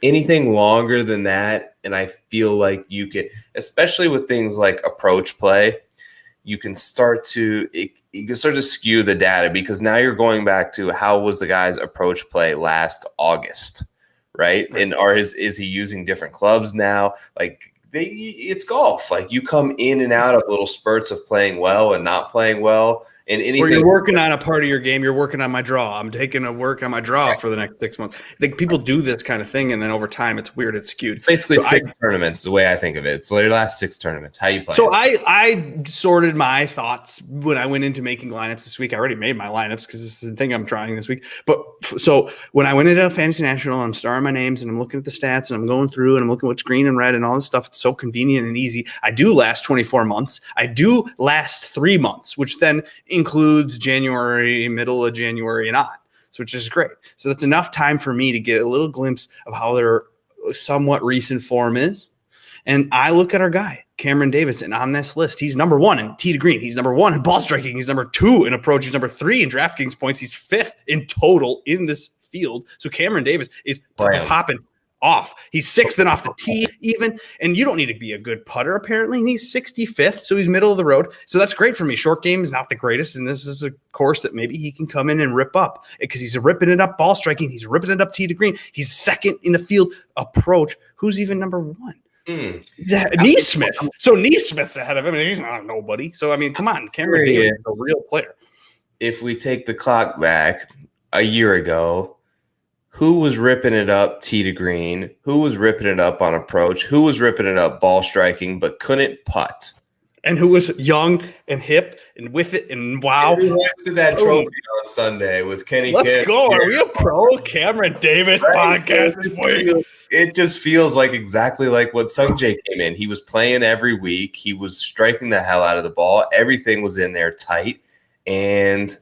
Anything longer than that, and I feel like you can, especially with things like approach play, you can start to skew the data because now you're going back to how was the guy's approach play last August, right? And is he using different clubs now? Like it's golf. Like you come in and out of little spurts of playing well and not playing well. And anything, or you're working on a part of your game, you're working on my draw. I'm taking a work on my draw for the next 6 months. I think people do this kind of thing, and then over time, it's weird. It's skewed. Basically, six tournaments, the way I think of it. So your last 6 tournaments, how you play? So I sorted my thoughts when I went into making lineups this week. I already made my lineups because this is the thing I'm trying this week. But so when I went into Fantasy National, I'm starring my names, and I'm looking at the stats, and I'm going through, and I'm looking at what's green and red and all this stuff. It's so convenient and easy. I do last 24 months. I do last 3 months, which then includes January, middle of January and on, so which is great. So that's enough time for me to get a little glimpse of how their somewhat recent form is. And I look at our guy, Cameron Davis, and on this list, he's number 1 in tee to green. He's number 1 in ball striking. He's number 2 in approach. He's number 3 in DraftKings points. He's 5th in total in this field. So Cameron Davis is popping off. He's 6th and off the tee even, and you don't need to be a good putter apparently, and he's 65th, so he's middle of the road. So that's great for me. Short game is not the greatest, and this is a course that maybe he can come in and rip up because he's ripping it up ball striking. He's ripping it up tee to green. He's 2nd in the field approach. Who's even number 1? Neesmith. So Neesmith's ahead of him, and he's not a nobody. So, I mean, come on. Cameron Davis is a real player. If we take the clock back a year ago, who was ripping it up tee to green? Who was ripping it up on approach? Who was ripping it up ball striking but couldn't putt? And who was young and hip and with it and wow. Who hoisted that trophy on Sunday with Kenny Kim? Let's go. Are we a pro Cameron Davis podcast this week? It just feels like exactly like what Sungjae came in. He was playing every week. He was striking the hell out of the ball. Everything was in there tight. And,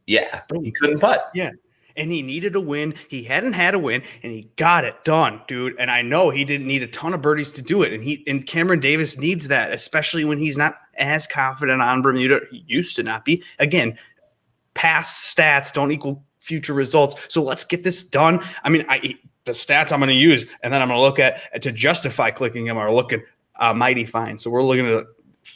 yeah, he couldn't putt. Yeah. And he needed a win. He hadn't had a win, and he got it done, dude. And I know he didn't need a ton of birdies to do it. And Cameron Davis needs that, especially when he's not as confident on Bermuda. He used to not be. Again, past stats don't equal future results. So let's get this done. I mean, the stats I'm going to use, and then I'm going to look at to justify clicking him are looking mighty fine. So we're looking at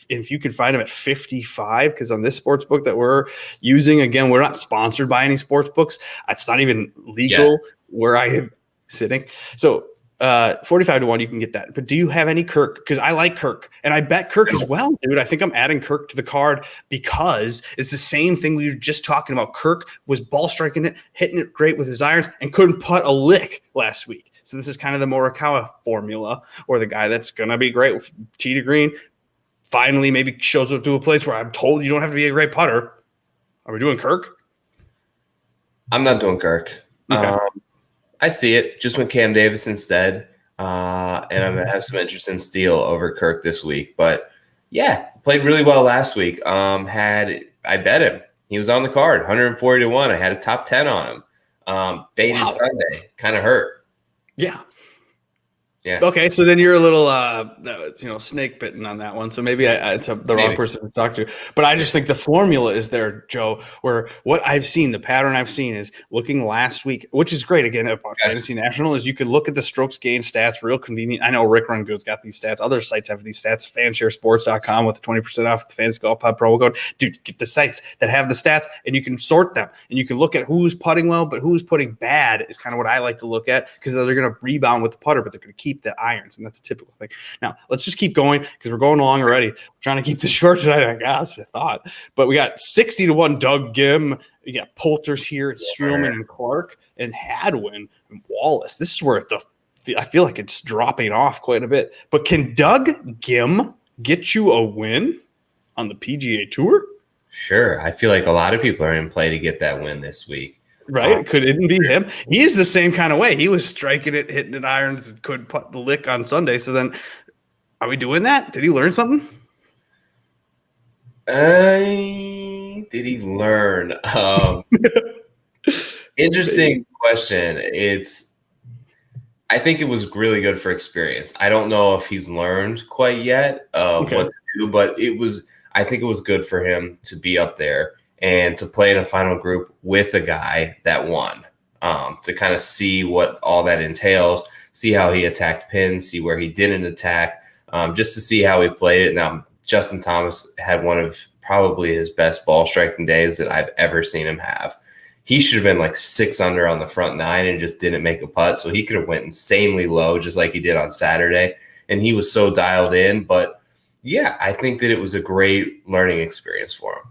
if you can find him at 55, because on this sports book that we're using, again, we're not sponsored by any sports books. It's not even legal where I am sitting. So 45 to 1, you can get that. But do you have any Kirk? Because I like Kirk, and I bet Kirk as well, dude. I think I'm adding Kirk to the card because it's the same thing we were just talking about. Kirk was ball striking it, hitting it great with his irons, and couldn't putt a lick last week. So this is kind of the Morikawa formula, or the guy that's going to be great with tee to green. Finally, maybe shows up to a place where I'm told you don't have to be a great putter. Are we doing Kirk? I'm not doing Kirk. Okay. I see it. Just went Cam Davis instead. And I'm going to have some interest in Steele over Kirk this week. But, yeah, played really well last week. I bet him. He was on the card, 140 to 1. I had a top 10 on him. Faded Sunday. Kind of hurt. Yeah. Yeah. Okay, so then you're a little, snake bitten on that one. So maybe it's the wrong person to talk to. But I just think the formula is there, Joe, where what I've seen, the pattern I've seen is looking last week, which is great. Again, at Fantasy National, is you can look at the strokes gain stats, real convenient. I know Rick Run Good's got these stats. Other sites have these stats. FanshareSports.com with the 20% off the Fantasy Golf Pod promo code. Dude, get the sites that have the stats, and you can sort them. And you can look at who's putting well, but who's putting bad is kind of what I like to look at, because they're going to rebound with the putter, but they're going to keep the irons, and that's a typical thing. Now, let's just keep going because we're going along already. We're trying to keep this short tonight, I guess, I thought. But we got 60 to 1 Doug Gim. You got Poulters here, it's Streelman and Clark, and Hadwin and Wallace. This is where I feel like it's dropping off quite a bit. But can Doug Gim get you a win on the PGA Tour? Sure. I feel like a lot of people are in play to get that win this week. Right? Could it be him? He's the same kind of way. He was striking it, hitting it irons, and couldn't put the lick on Sunday. So then, are we doing that? Did he learn something? Did he learn? Interesting question. I think it was really good for experience. I don't know if he's learned quite yet what to do, but I think it was good for him to be up there and to play in a final group with a guy that won, to kind of see what all that entails, see how he attacked pins, see where he didn't attack, just to see how he played it. Now, Justin Thomas had one of probably his best ball striking days that I've ever seen him have. He should have been like 6 under on the front 9 and just didn't make a putt, so he could have went insanely low just like he did on Saturday, and he was so dialed in. But, yeah, I think that it was a great learning experience for him.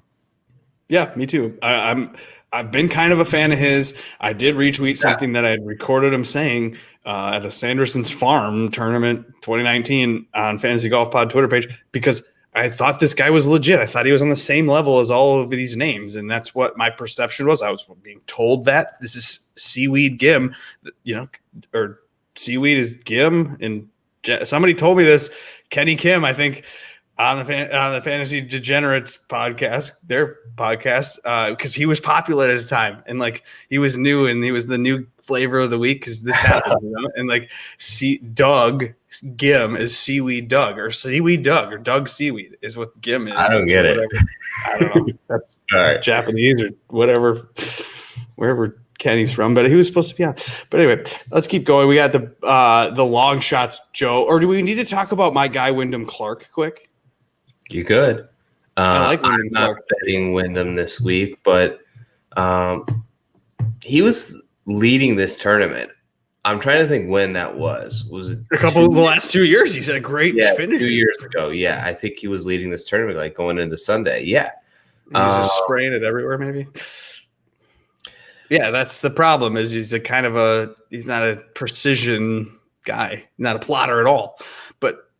Yeah, me too. I've been kind of a fan of his. I did retweet something that I had recorded him saying at a Sanderson's Farm tournament 2019 on Fantasy Golf Pod Twitter page, because I thought this guy was legit. I thought he was on the same level as all of these names, and that's what my perception was. I was being told that this is Seaweed Gim, or Seaweed is Gim, and somebody told me this. Kenny Kim, I think, on the Fantasy Degenerates podcast, their podcast, because he was popular at the time, and like he was new, and he was the new flavor of the week because this happened, and like Doug Gim is Seaweed Doug, or Seaweed Doug, or Doug Seaweed is what Gim is. I don't get it. I don't know. That's Japanese or whatever, wherever Kenny's from, but he was supposed to be on. But anyway, let's keep going. We got the long shots, Joe. Or do we need to talk about my guy Wyndham Clark quick? You could. I like Wyndham I'm not betting Wyndham this week, but he was leading this tournament I'm trying to think when that was. Was it A couple of the last 2 years? He's had a great finish. 2 years ago. Yeah, I think he was leading this tournament like going into Sunday. Yeah. He's just spraying it everywhere, maybe. Yeah, that's the problem. Is he's he's not a precision guy, not a plotter at all. But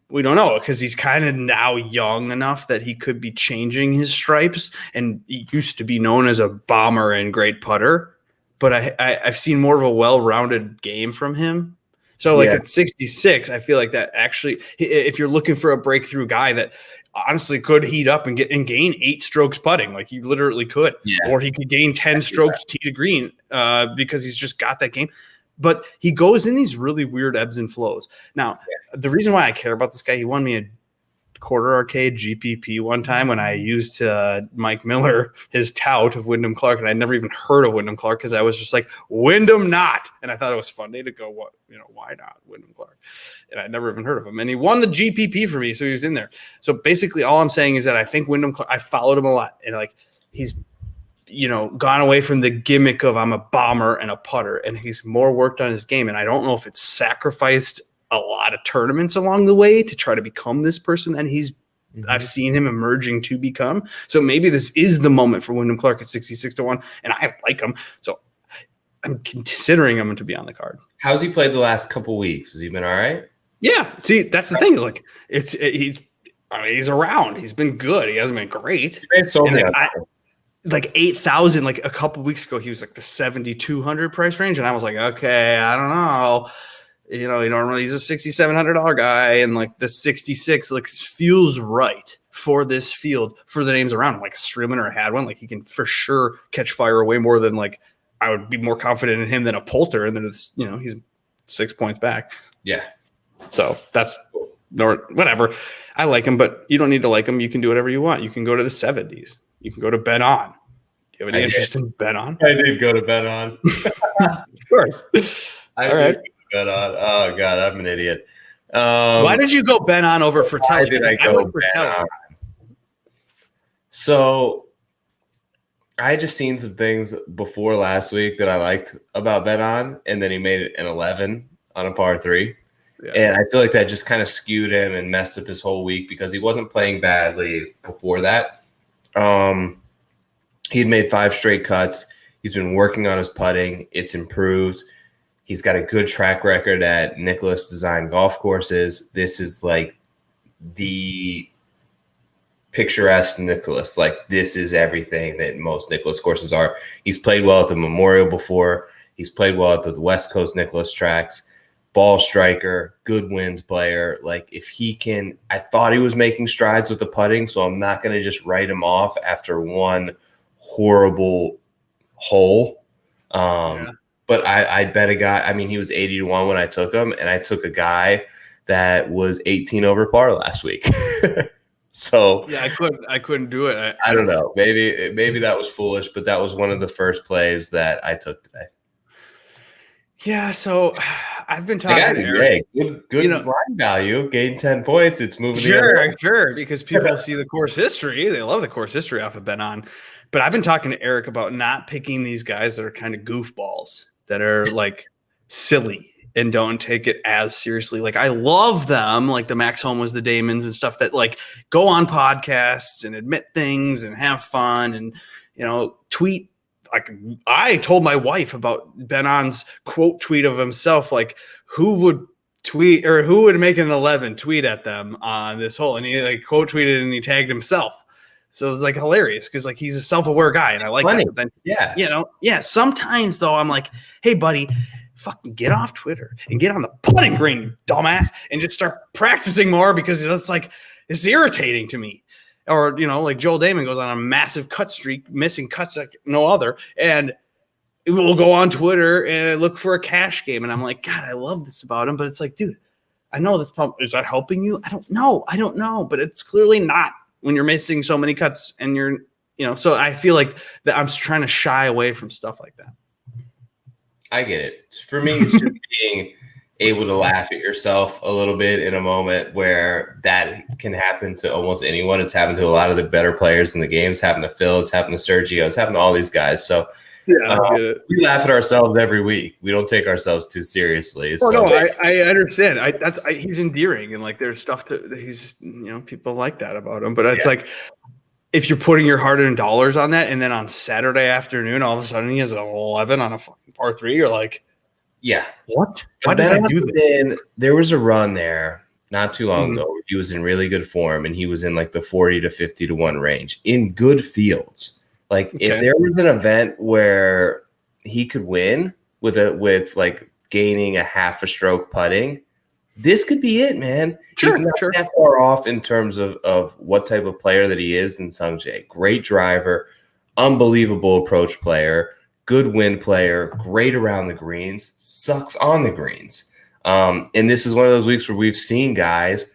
we don't know because he's kind of now young enough that he could be changing his stripes. And he used to be known as a bomber and great putter. But I've seen more of a well-rounded game from him. So like at 66, I feel like that actually, if you're looking for a breakthrough guy that honestly could heat up and gain 8 strokes putting, like he literally could, or he could gain 10 strokes tee to green because he's just got that game. But he goes in these really weird ebbs and flows. Now, the reason why I care about this guy, he won me a quarter arcade GPP one time when I used Mike Miller, his tout of Wyndham Clark, and I'd never even heard of Wyndham Clark because I was just like, Wyndham not. And I thought it was funny to go, why not Wyndham Clark? And I'd never even heard of him. And he won the GPP for me, so he was in there. So basically all I'm saying is that I think Wyndham Clark, I followed him a lot, and like he's gone away from the gimmick of I'm a bomber and a putter, and he's more worked on his game. And I don't know if it's sacrificed a lot of tournaments along the way to try to become this person that I've seen him emerging to become. So maybe this is the moment for Wyndham Clark at 66-1, and I like him. So I'm considering him to be on the card. How's he played the last couple weeks? Has he been all right? Yeah. See, that's the thing. Like he's around. He's been good. He hasn't been great. Like 8,000, like a couple weeks ago, he was like the 7,200 price range. And I was like, okay, I don't know. Normally he's a $6,700 guy, and like the 66 like feels right for this field for the names around him, like a Streelman or a Hadwin. Like he can for sure catch fire way more than like I would be more confident in him than a Poulter, and then it's he's 6 points back. Yeah. So that's whatever. I like him, but you don't need to like him. You can do whatever you want. You can go to the 70s. You can go to Ben On. Do you have any interest in Ben On? I did go to Ben On. Of course. All right. Bet on. Oh God, I'm an idiot. Why did you go Ben On over Fratelli? Why did I go Ben On? So I just seen some things before last week that I liked about Bet On, and then he made it an 11 on a par 3. Yeah. And I feel like that just kind of skewed him and messed up his whole week because he wasn't playing badly before that. He'd made 5 straight cuts. He's been working on his putting. It's improved. He's got a good track record at Nicklaus Design golf courses. This is like the picturesque Nicklaus. Like this is everything that most Nicklaus courses are. He's played well at the Memorial before. He's played well at the West Coast Nicklaus tracks. Ball striker, good wind player. Like if he can, I thought he was making strides with the putting, so I'm not going to just write him off after one horrible hole. But I bet a guy, I mean, he was 80-1 when I took him, and I took a guy that was 18 over par last week. So yeah, I couldn't do it. I don't know. Maybe that was foolish, but that was one of the first plays that I took today. Yeah, so I've been talking to Eric. Good line value, gain 10 points. It's moving. Sure, because people see the course history. They love the course history off of Ben On. But I've been talking to Eric about not picking these guys that are kind of goofballs, that are like silly and don't take it as seriously. Like I love them, like the Max Home was the Damons and stuff that like go on podcasts and admit things and have fun and tweet. Like I told my wife about Ben On's quote tweet of himself, like who would tweet or who would make an 11 tweet at them on this hole, and he like quote tweeted and he tagged himself. So it's like hilarious because like he's a self-aware guy and I like that. But then, sometimes though I'm like, hey buddy, fucking get off Twitter and get on the putting green, you dumbass, and just start practicing more because it's irritating to me. Or, like Joel Damon goes on a massive cut streak, missing cuts like no other. And we'll go on Twitter and look for a cash game. And I'm like, God, I love this about him. But it's like, dude, I know this problem. Is that helping you? I don't know. But it's clearly not when you're missing so many cuts and you're, so I feel like that I'm trying to shy away from stuff like that. I get it. For me, it's just being able to laugh at yourself a little bit in a moment where that can happen to almost anyone. It's happened to a lot of the better players in the game. It's happened to Phil. It's happened to Sergio. It's happened to all these guys. So Yeah, I get it. We laugh at ourselves every week. We don't take ourselves too seriously. Oh, no, I understand. He's endearing, and like there's stuff he's people like that about him. But it's like if you're putting your hard-earned dollars on that, and then on Saturday afternoon, all of a sudden he has an 11 on a fucking par 3, you're like, what? Why did I do this? There was a run there not too long ago where he was in really good form, and he was in like the 40 to 50 to 1 range in good fields. Like if there was an event where he could win with like gaining a half a stroke putting, this could be it, man. He's not that far off in terms of what type of player that he is in Sungjae. Great driver, unbelievable approach player, good wind player, great around the greens, sucks on the greens. And this is one of those weeks where we've seen guys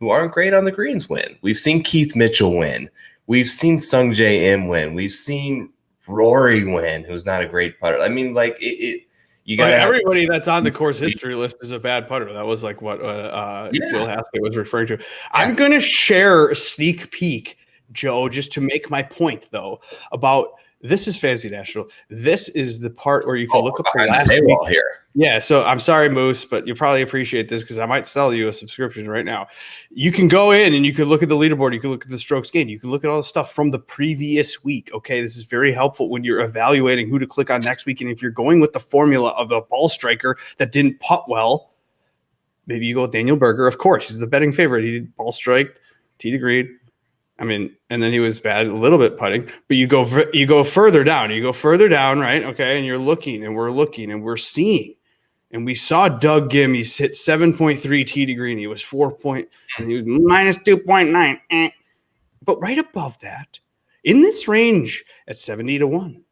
who aren't great on the greens win. We've seen Keith Mitchell win. We've seen Sungjae Im win. We've seen Rory win, who's not a great putter. I mean, like you got everybody that's on the course history list is a bad putter. That was like what Will Haskett was referring to. I'm going to share a sneak peek, Joe, just to make my point, though, about this is Fantasy National. This is the part where you can look up the last week. Here. Yeah, so I'm sorry, Moose, but you probably appreciate this because I might sell you a subscription right now. You can go in and you can look at the leaderboard. You can look at the strokes gained. You can look at all the stuff from the previous week. Okay, this is very helpful when you're evaluating who to click on next week. And if you're going with the formula of a ball striker that didn't putt well, maybe you go with Daniel Berger. Of course, he's the betting favorite. He did ball strike, tee to green. I mean, and then he was bad a little bit putting, but you go further down. You go further down, right? Okay, and you're looking, and we're seeing. And we saw Doug Gim. He's hit 7.3 tee to green. He was 4 point, and he was minus 2.9. But right above that, in this range at 70 to 1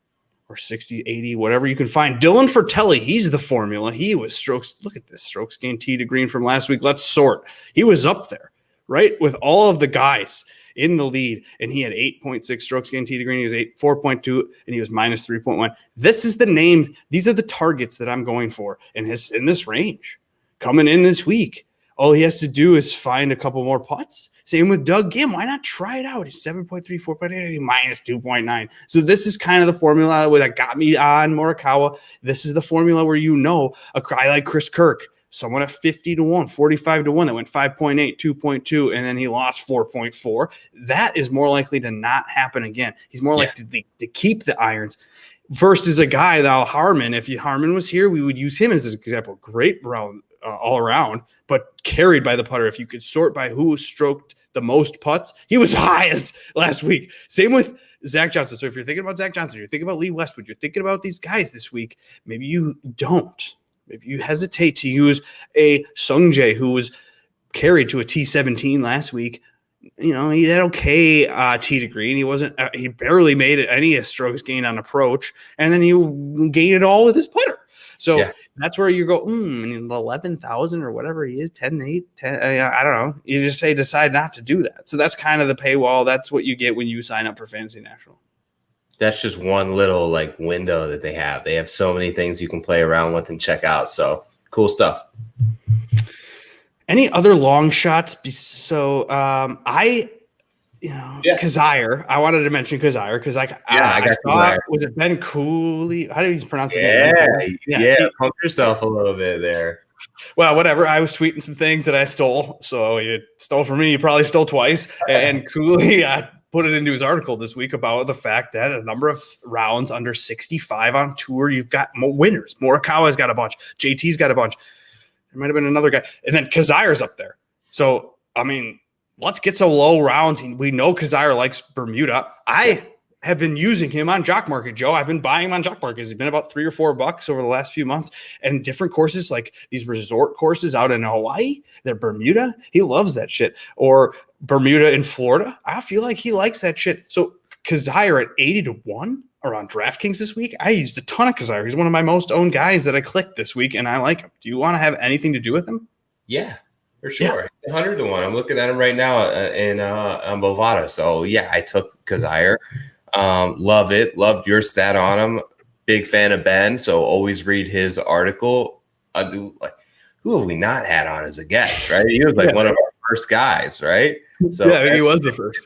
or 60, 80, whatever you can find, Dylan Fratelli, he's the formula. He was strokes. Look at this strokes gained tee to green from last week. Let's sort. He was up there, right, with all of the guys in the lead, and he had 8.6 strokes gained tee to green. He was 4.2, and he was minus 3.1. This is the name. These are the targets that I'm going for in this range coming in this week. All he has to do is find a couple more putts. Same with Doug Gim. Why not try it out? He's 7.3, 4.8, minus 2.9. So this is kind of the formula that got me on Morikawa. This is the formula where a guy like Chris Kirk, someone at 50 to 1, 45 to 1 that went 5.8, 2.2, and then he lost 4.4. That is more likely to not happen again. He's more likely to keep the irons versus a guy now, Harman. If Harman was here, we would use him as an example. Great round all around, but carried by the putter. If you could sort by who stroked the most putts, he was highest last week. Same with Zach Johnson. So if you're thinking about Zach Johnson, you're thinking about Lee Westwood, you're thinking about these guys this week, maybe you don't. Maybe you hesitate to use a Sungjae who was carried to a T17 last week. He had okay tee to green. He wasn't. He barely made any strokes gained on approach, and then he gained it all with his putter. So that's where you go. 11,000 or whatever he is, 10,8, 10. I don't know. You just decide not to do that. So that's kind of the paywall. That's what you get when you sign up for Fantasy National. That's just one little window that they have. They have so many things you can play around with and check out. So cool stuff. Any other long shots? So Kazire. I wanted to mention Kazire because I saw, was it Ben Cooley? How do you pronounce it? Yeah. Pump yourself a little bit there. Well, whatever. I was tweeting some things that I stole. So you stole from me. You probably stole twice. And Cooley put it into his article this week about the fact that a number of rounds under 65 on tour, you've got more winners. Morikawa's got a bunch. JT's got a bunch. There might have been another guy. And then Kazire's up there. So, I mean, let's get some low rounds. We know Kazire likes Bermuda. I have been using him on Jock Market, Joe. I've been buying him on Jock Market. He's been about $3 or $4 over the last few months. And different courses, like these resort courses out in Hawaii, they're Bermuda. He loves that shit. Or Bermuda in Florida. I feel like he likes that shit. So Kazire at 80 to 1 or on DraftKings this week. I used a ton of Kazire. He's one of my most owned guys that I clicked this week, and I like him. Do you want to have anything to do with him? Yeah, for sure. Yeah. 100 to 1. I'm looking at him right now on Bovada. So, I took Kazire. Love it. Loved your stat on him. Big fan of Ben, so always read his article. Who have we not had on as a guest, right? He was one of our first guys, right? So he was the first.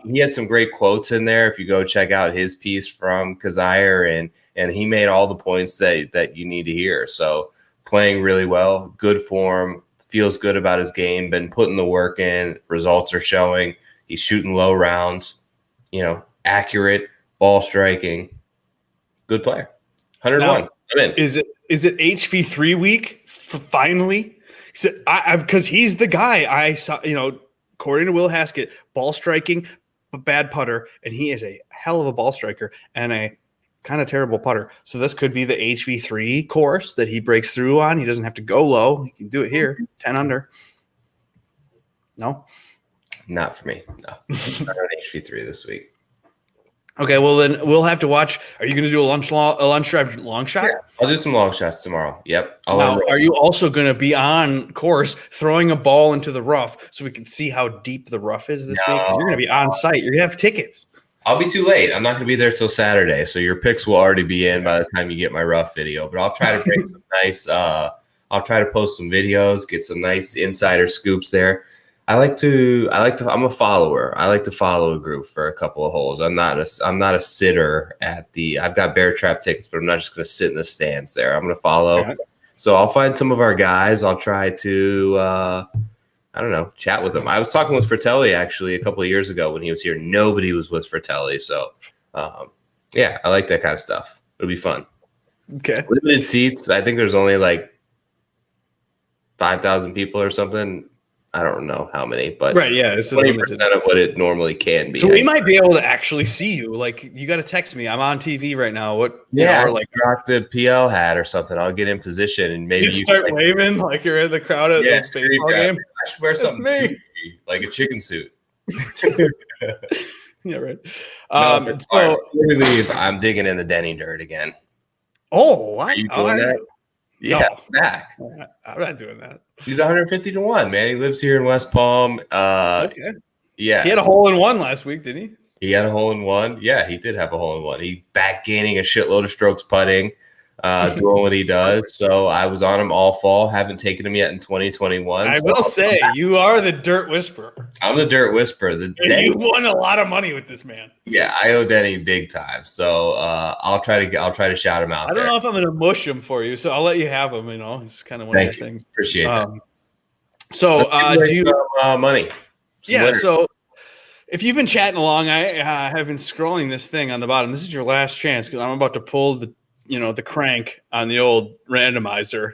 He had some great quotes in there. If you go check out his piece from Kazire, and and he made all the points that you need to hear. So playing really well, good form, feels good about his game, been putting the work in, results are showing. He's shooting low rounds, accurate, ball striking, good player. 101. Now, I'm in. Is it HV3 week finally? Because he's the guy I saw, according to Will Haskett, ball striking, but bad putter, and he is a hell of a ball striker and a kind of terrible putter. So this could be the HV3 course that he breaks through on. He doesn't have to go low. He can do it here, 10 under. No? Not for me. No. I'm not on HV3 this week. Okay, well then we'll have to watch. Are you going to do a lunch drive long shot? Yeah, I'll do some long shots tomorrow. Yep. Now, are you also going to be on course throwing a ball into the rough so we can see how deep the rough is this week? Because you're going to be on site. You're going to have tickets. I'll be too late. I'm not going to be there till Saturday, so your picks will already be in by the time you get my rough video. But I'll try to bring some nice. I'll try to post some videos, get some nice insider scoops there. I'm a follower. I like to follow a group for a couple of holes. I'm not a sitter I've got bear trap tickets, but I'm not just going to sit in the stands there. I'm going to follow. Okay. So I'll find some of our guys. I'll try to, chat with them. I was talking with Fratelli actually a couple of years ago when he was here. Nobody was with Fratelli. So I like that kind of stuff. It'll be fun. Okay. Limited seats. I think there's only like 5,000 people or something. I don't know how many, but right, yeah, it's 20% of what it normally can be. So we might be able to actually see you. Like, you got to text me. I'm on TV right now. What? Yeah, or rock the PL hat or something. I'll get in position and maybe you start waving like you're in the crowd at the baseball game. I should wear something like a chicken suit. Yeah, right. Before we leave, I'm digging in the Denny dirt again. Oh, what? Are you doing that? Yeah, no. back. I'm not doing that. He's 150 to 1, man. He lives here in West Palm. Okay. Yeah. He had a hole in one last week, didn't he? He had a hole in one. Yeah, he did have a hole in one. He's back gaining a shitload of strokes putting, doing what he does. So I was on him all fall. Haven't taken him yet in 2021. I will say, you are the dirt whisperer. I'm the dirt whisperer. You've won a lot of money with this man. Yeah, I owe Denny big time. So I'll try to shout him out. I don't know if I'm going to mush him for you, so I'll let you have him. It's kind of one of your things. Appreciate that. So do you money? So if you've been chatting along, I have been scrolling this thing on the bottom. This is your last chance because I'm about to pull the crank on the old randomizer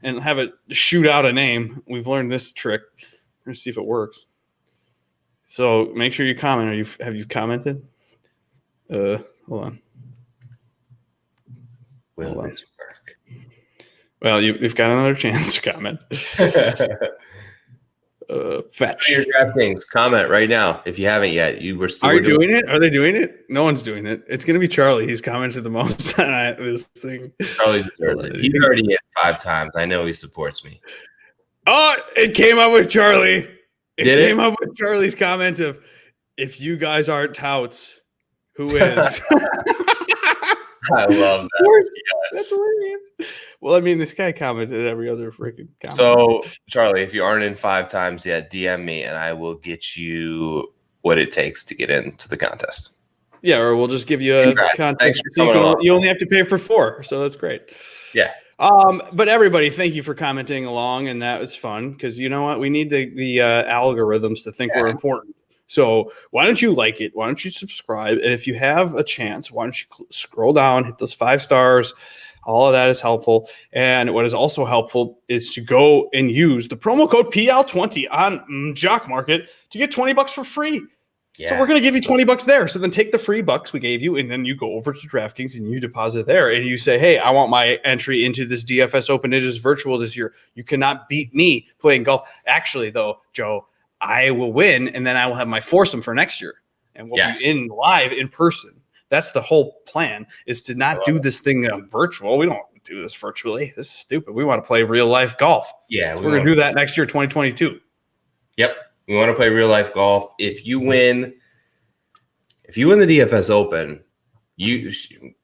and have it shoot out a name. We've learned this trick. Let's see if it works. So make sure you comment. Have you commented? Hold on. Will this work? Well, you've got another chance to comment. Fetch. Your DraftKings comment right now if you haven't yet. Are you doing it? Are they doing it? No one's doing it. It's going to be Charlie. He's commented the most on this thing. Charlie deserves it. He's already hit 5 times. I know he supports me. Oh, it came up with Charlie. It Did came up with Charlie's comment of, if you guys aren't touts, who is? I love that. Yes. That's hilarious. Well, I mean, this guy commented every other freaking comment. So, Charlie, if you aren't in 5 times yet, DM me and I will get you what it takes to get into the contest. Yeah, or we'll just give you a contest. You only have to pay for 4, so that's great. Yeah. But everybody, thank you for commenting along, and that was fun because you know what? We need the algorithms to think we're important. So why don't you like it? Why don't you subscribe? And if you have a chance, why don't you scroll down, hit those 5 stars? All of that is helpful. And what is also helpful is to go and use the promo code PL20 on Jock Market to get $20 for free. Yeah. So we're going to give you $20 there. So then take the free bucks we gave you, and then you go over to DraftKings and you deposit there. And you say, hey, I want my entry into this DFS Open. It is virtual this year. You cannot beat me playing golf. Actually, though, Joe, I will win, and then I will have my foursome for next year. And we'll be live in person. That's the whole plan, is to not do this thing virtual. We don't do this virtually. This is stupid. We want to play real life golf. Yeah. So we're going to do that next year, 2022. Yep. We want to play real life golf. If you win the DFS Open,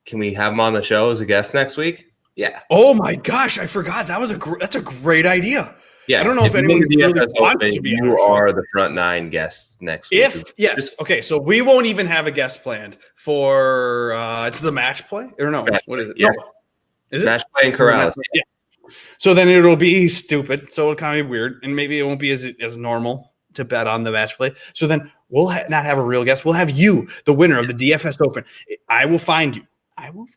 can we have him on the show as a guest next week? Yeah. Oh my gosh, I forgot. That's a great idea. Yeah, I don't know if anyone you win the really DFS wants Open, to be on you our show. are the front 9 guests next week. Okay, so we won't even have a guest planned for it's the match play or no? Match What is it? yeah. No, is it Match play and Corrales? Yeah. So then it'll be stupid. So it'll kind of be weird, and maybe it won't be as normal to bet on the match play. So then we'll not have a real guest. We'll have you, the winner of the DFS Open. I will find you. I will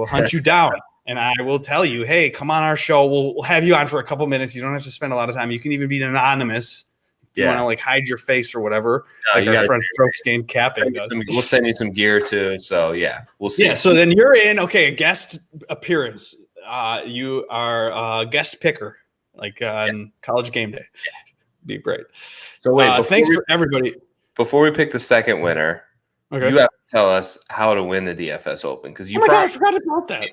hunt you down. And I will tell you, hey, come on our show. We'll have you on for a couple minutes. You don't have to spend a lot of time. You can even be anonymous. If you want to like hide your face or whatever, like our friend Strokes Game Captain does. We'll send you some gear too. So yeah, we'll see. Yeah, so then you're in. Okay, a guest appearance. You are a guest picker, like on College Game Day. Be great. So wait, thanks for everybody. Before we pick the second winner, you have to tell us how to win the DFS Open because you. I forgot about that.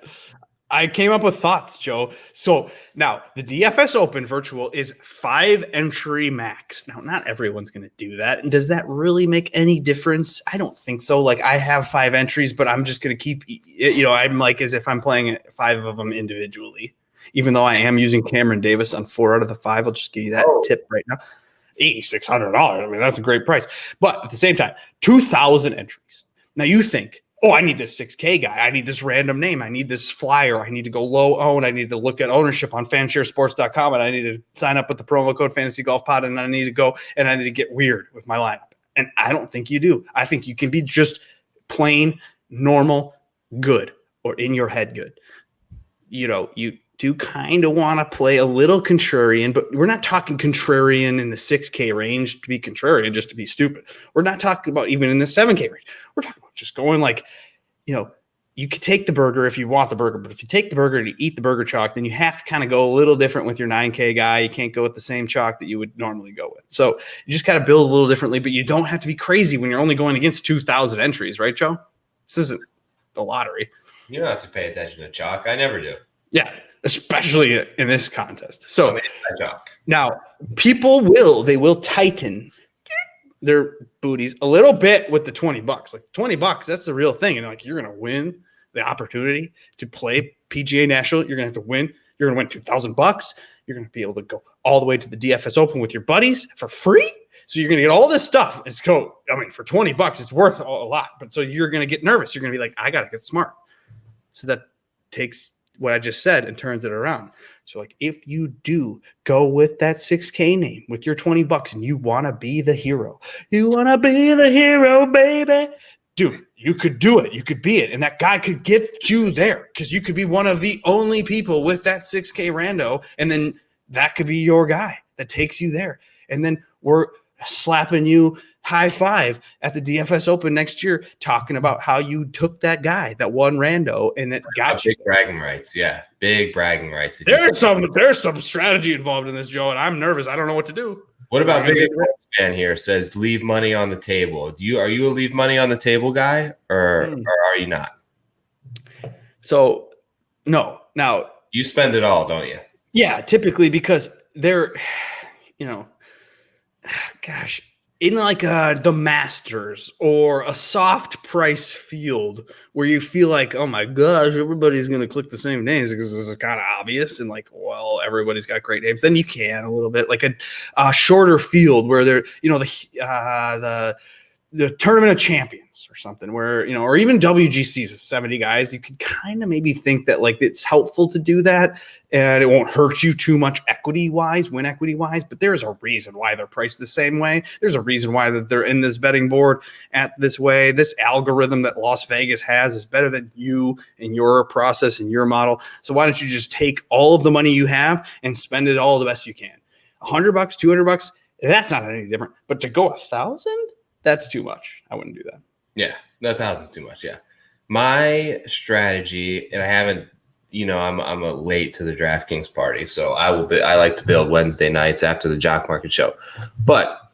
I came up with thoughts, Joe. So now the DFS Open virtual is 5 entry max. Now, not everyone's going to do that. And does that really make any difference? I don't think so. Like I have 5 entries, but I'm just going to keep, I'm like as if I'm playing 5 of them individually, even though I am using Cameron Davis on 4 out of the 5. I'll just give you that tip right now. $8,600. I mean, that's a great price. But at the same time, 2,000 entries. Now you think, oh, I need this 6K guy. I need this random name. I need this flyer. I need to go low own. I need to look at ownership on fansharesports.com, and I need to sign up with the promo code Fantasy Golf Pod, and I need to go and I need to get weird with my lineup. And I don't think you do. I think you can be just plain, normal, good, or in your head good. You do kind of want to play a little contrarian, but we're not talking contrarian in the 6K range to be contrarian, just to be stupid. We're not talking about even in the 7K range. We're talking about just going like, you could take the burger if you want the burger, but if you take the burger and you eat the burger chalk, then you have to kind of go a little different with your 9K guy. You can't go with the same chalk that you would normally go with. So you just got to build a little differently, but you don't have to be crazy when you're only going against 2,000 entries, right, Joe? This isn't the lottery. You don't have to pay attention to chalk. I never do. Yeah, especially in this contest. So chalk. Now people will tighten their booties a little bit with the $20. Like $20, that's the real thing. And like you're gonna win the opportunity to play PGA National. You're gonna have to win. You're gonna win $2,000. You're gonna be able to go all the way to the DFS Open with your buddies for free. So you're gonna get all this stuff. For $20, it's worth a lot. But so you're gonna get nervous. You're gonna be like, I gotta get smart. So that takes what I just said and turns it around. So like if you do go with that 6K name with your $20 and you want to be the hero, baby, dude, you could do it. You could be it. And that guy could get you there because you could be one of the only people with that 6K rando. And then that could be your guy that takes you there. And then we're slapping you high five at the DFS Open next year, talking about how you took that guy, that one rando, and that got you. Big bragging rights. Yeah. Big bragging rights. There's some strategy involved in this, Joe, and I'm nervous. I don't know what to do. What about Big fan here says leave money on the table? Are you a leave money on the table guy or are you not? So no. Now you spend it all, don't you? Yeah, typically because they're, gosh, in like the Masters or a soft price field where you feel like, oh my gosh, everybody's going to click the same names because it's kind of obvious and like, well, everybody's got great names. Then you can a little bit like a shorter field where they're, the Tournament of Champions or something where, or even WGCs with 70 guys, you could kind of maybe think that like it's helpful to do that and it won't hurt you too much win equity wise, but there's a reason why they're priced the same way. There's a reason why that they're in this betting board at this way. This algorithm that Las Vegas has is better than you and your process and your model. So why don't you just take all of the money you have and spend it all the best you can? $100, $200, that's not any different, but to go 1,000, that's too much. I wouldn't do that. Yeah, 1,000's too much. Yeah, my strategy, and I haven't. I'm a late to the DraftKings party, so I like to build Wednesday nights after the Jock Market show. But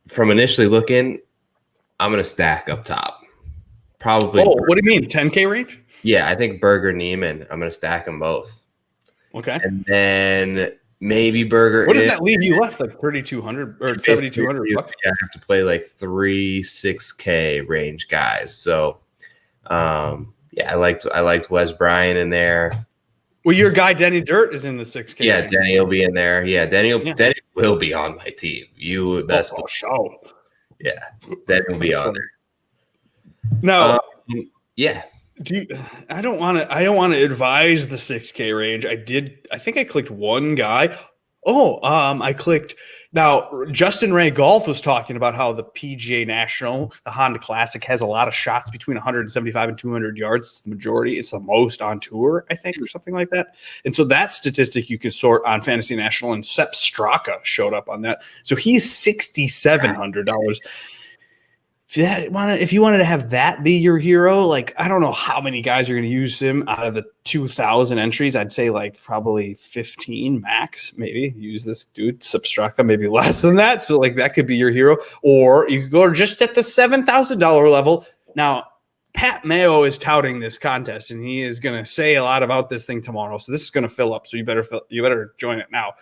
from initially looking, I'm gonna stack up top. Probably. Oh, what do you mean? 10K range? Yeah, I think Berger Neiman. I'm gonna stack them both. Okay. And then maybe Berger. What does that leave you left? Like 3,200 or 7,200 bucks? Yeah, I have to play like 6K range guys. So, yeah, I liked Wes Bryant in there. Well, your guy Denny Dirt is in the 6K. Yeah, range. Denny will be in there. Yeah, Denny will be on my team. That's show. Yeah, Denny will be That's on funny. there. No. Yeah. I don't want to advise the 6K range. I think I clicked one guy. I clicked. Now, Justin Ray Golf was talking about how the PGA National, the Honda Classic, has a lot of shots between 175 and 200 yards. It's the majority. It's the most on tour, I think, or something like that. And so that statistic you can sort on Fantasy National, and Sepp Straka showed up on that. So he's $6,700. If you wanted to have that be your hero, like, I don't know how many guys are going to use him out of the 2,000 entries. I'd say like probably 15 max, maybe use this dude, Substraka, maybe less than that. So like that could be your hero, or you could go just at the $7,000 level. Now, Pat Mayo is touting this contest, and he is going to say a lot about this thing tomorrow. So this is going to fill up. So you better join it now.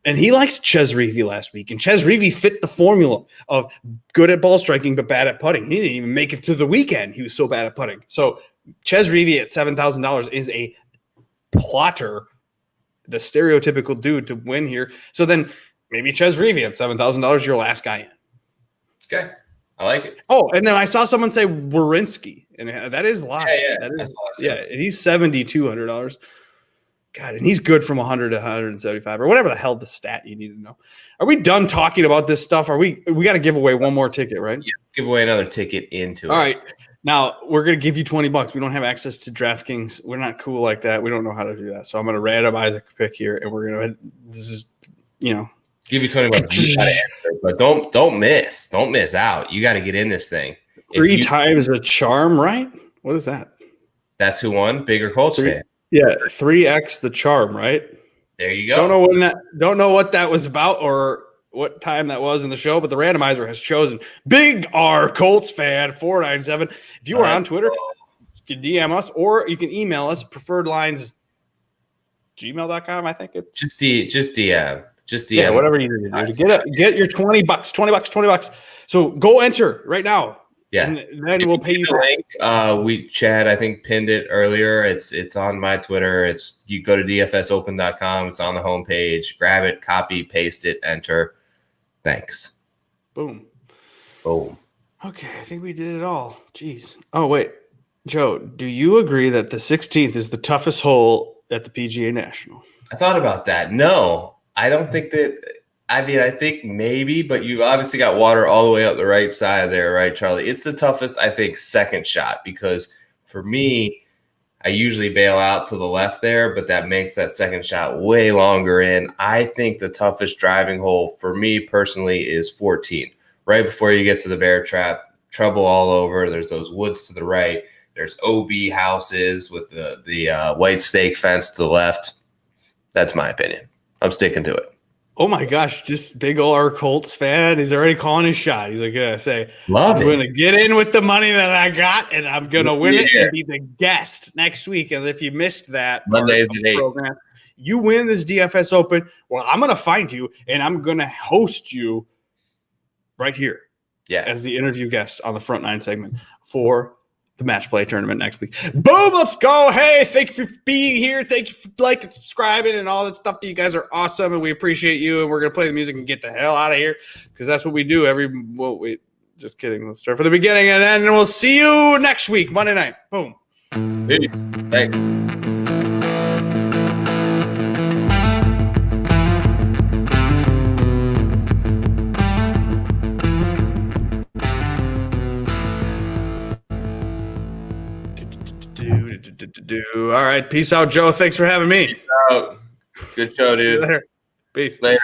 And he liked Ches Reavie last week, and Ches Reavie fit the formula of good at ball striking but bad at putting. He didn't even make it to the weekend. He was so bad at putting. So Ches Reavie at $7,000 is a plotter, the stereotypical dude to win here. So then maybe Ches Reavie at $7,000, your last guy in. Okay, I like it. Oh, and then I saw someone say Warinsky, and that is live. Yeah, he's $7,200. God, and he's good from 100 to 175 or whatever the hell the stat you need to know. Are we done talking about this stuff? We got to give away one more ticket, right? Yeah, give away another ticket into it. All right. Now, we're going to give you $20. We don't have access to DraftKings. We're not cool like that. We don't know how to do that. So I'm going to randomize a pick here, and we're going to give you $20. You got to answer, but don't miss. Don't miss out. You got to get in this thing. Three times a charm, right? What is that? That's who won. Bigger Colts fan. Yeah, 3x the charm, right? There you go. Don't know what that was about or what time that was in the show, but the randomizer has chosen Big R Colts fan 497. If you are on Twitter, you can DM us or you can email us, preferred lines gmail.com. I think it's just DM. Yeah, whatever you need to do to get your $20. So go enter right now. Yeah, and then we'll pay you. The link, Chad, I think, pinned it earlier. It's on my Twitter. You go to dfsopen.com. It's on the homepage. Grab it, copy, paste it, enter. Thanks. Boom. Okay, I think we did it all. Jeez. Oh wait, Joe, do you agree that the 16th is the toughest hole at the PGA National? I thought about that. No, I don't think that. I mean, I think maybe, but you obviously got water all the way up the right side there, right, Charlie? It's the toughest, I think, second shot, because for me, I usually bail out to the left there, but that makes that second shot way longer in. I think the toughest driving hole for me personally is 14, right before you get to the bear trap. Trouble all over. There's those woods to the right. There's OB houses with the white stake fence to the left. That's my opinion. I'm sticking to it. Oh my gosh, just big R Colts fan. He's already calling his shot. He's like, gonna say, I'm going to get in with the money that I got, and I'm going to win it and be the guest next week. And if you missed that Monday is the program, you win this DFS Open. Well, I'm going to find you, and I'm going to host you right here as the interview guest on the Front Nine segment for the match play tournament next week. Boom, let's go. Hey, thank you for being here. Thank you for liking, subscribing, and all that stuff. You guys are awesome, and we appreciate you. And we're going to play the music and get the hell out of here because that's what we do just kidding. Let's start from the beginning, and then we'll see you next week, Monday night. Boom. Hey, thanks. All right. Peace out, Joe. Thanks for having me. Peace out. Good show, dude. Later. Peace. Later.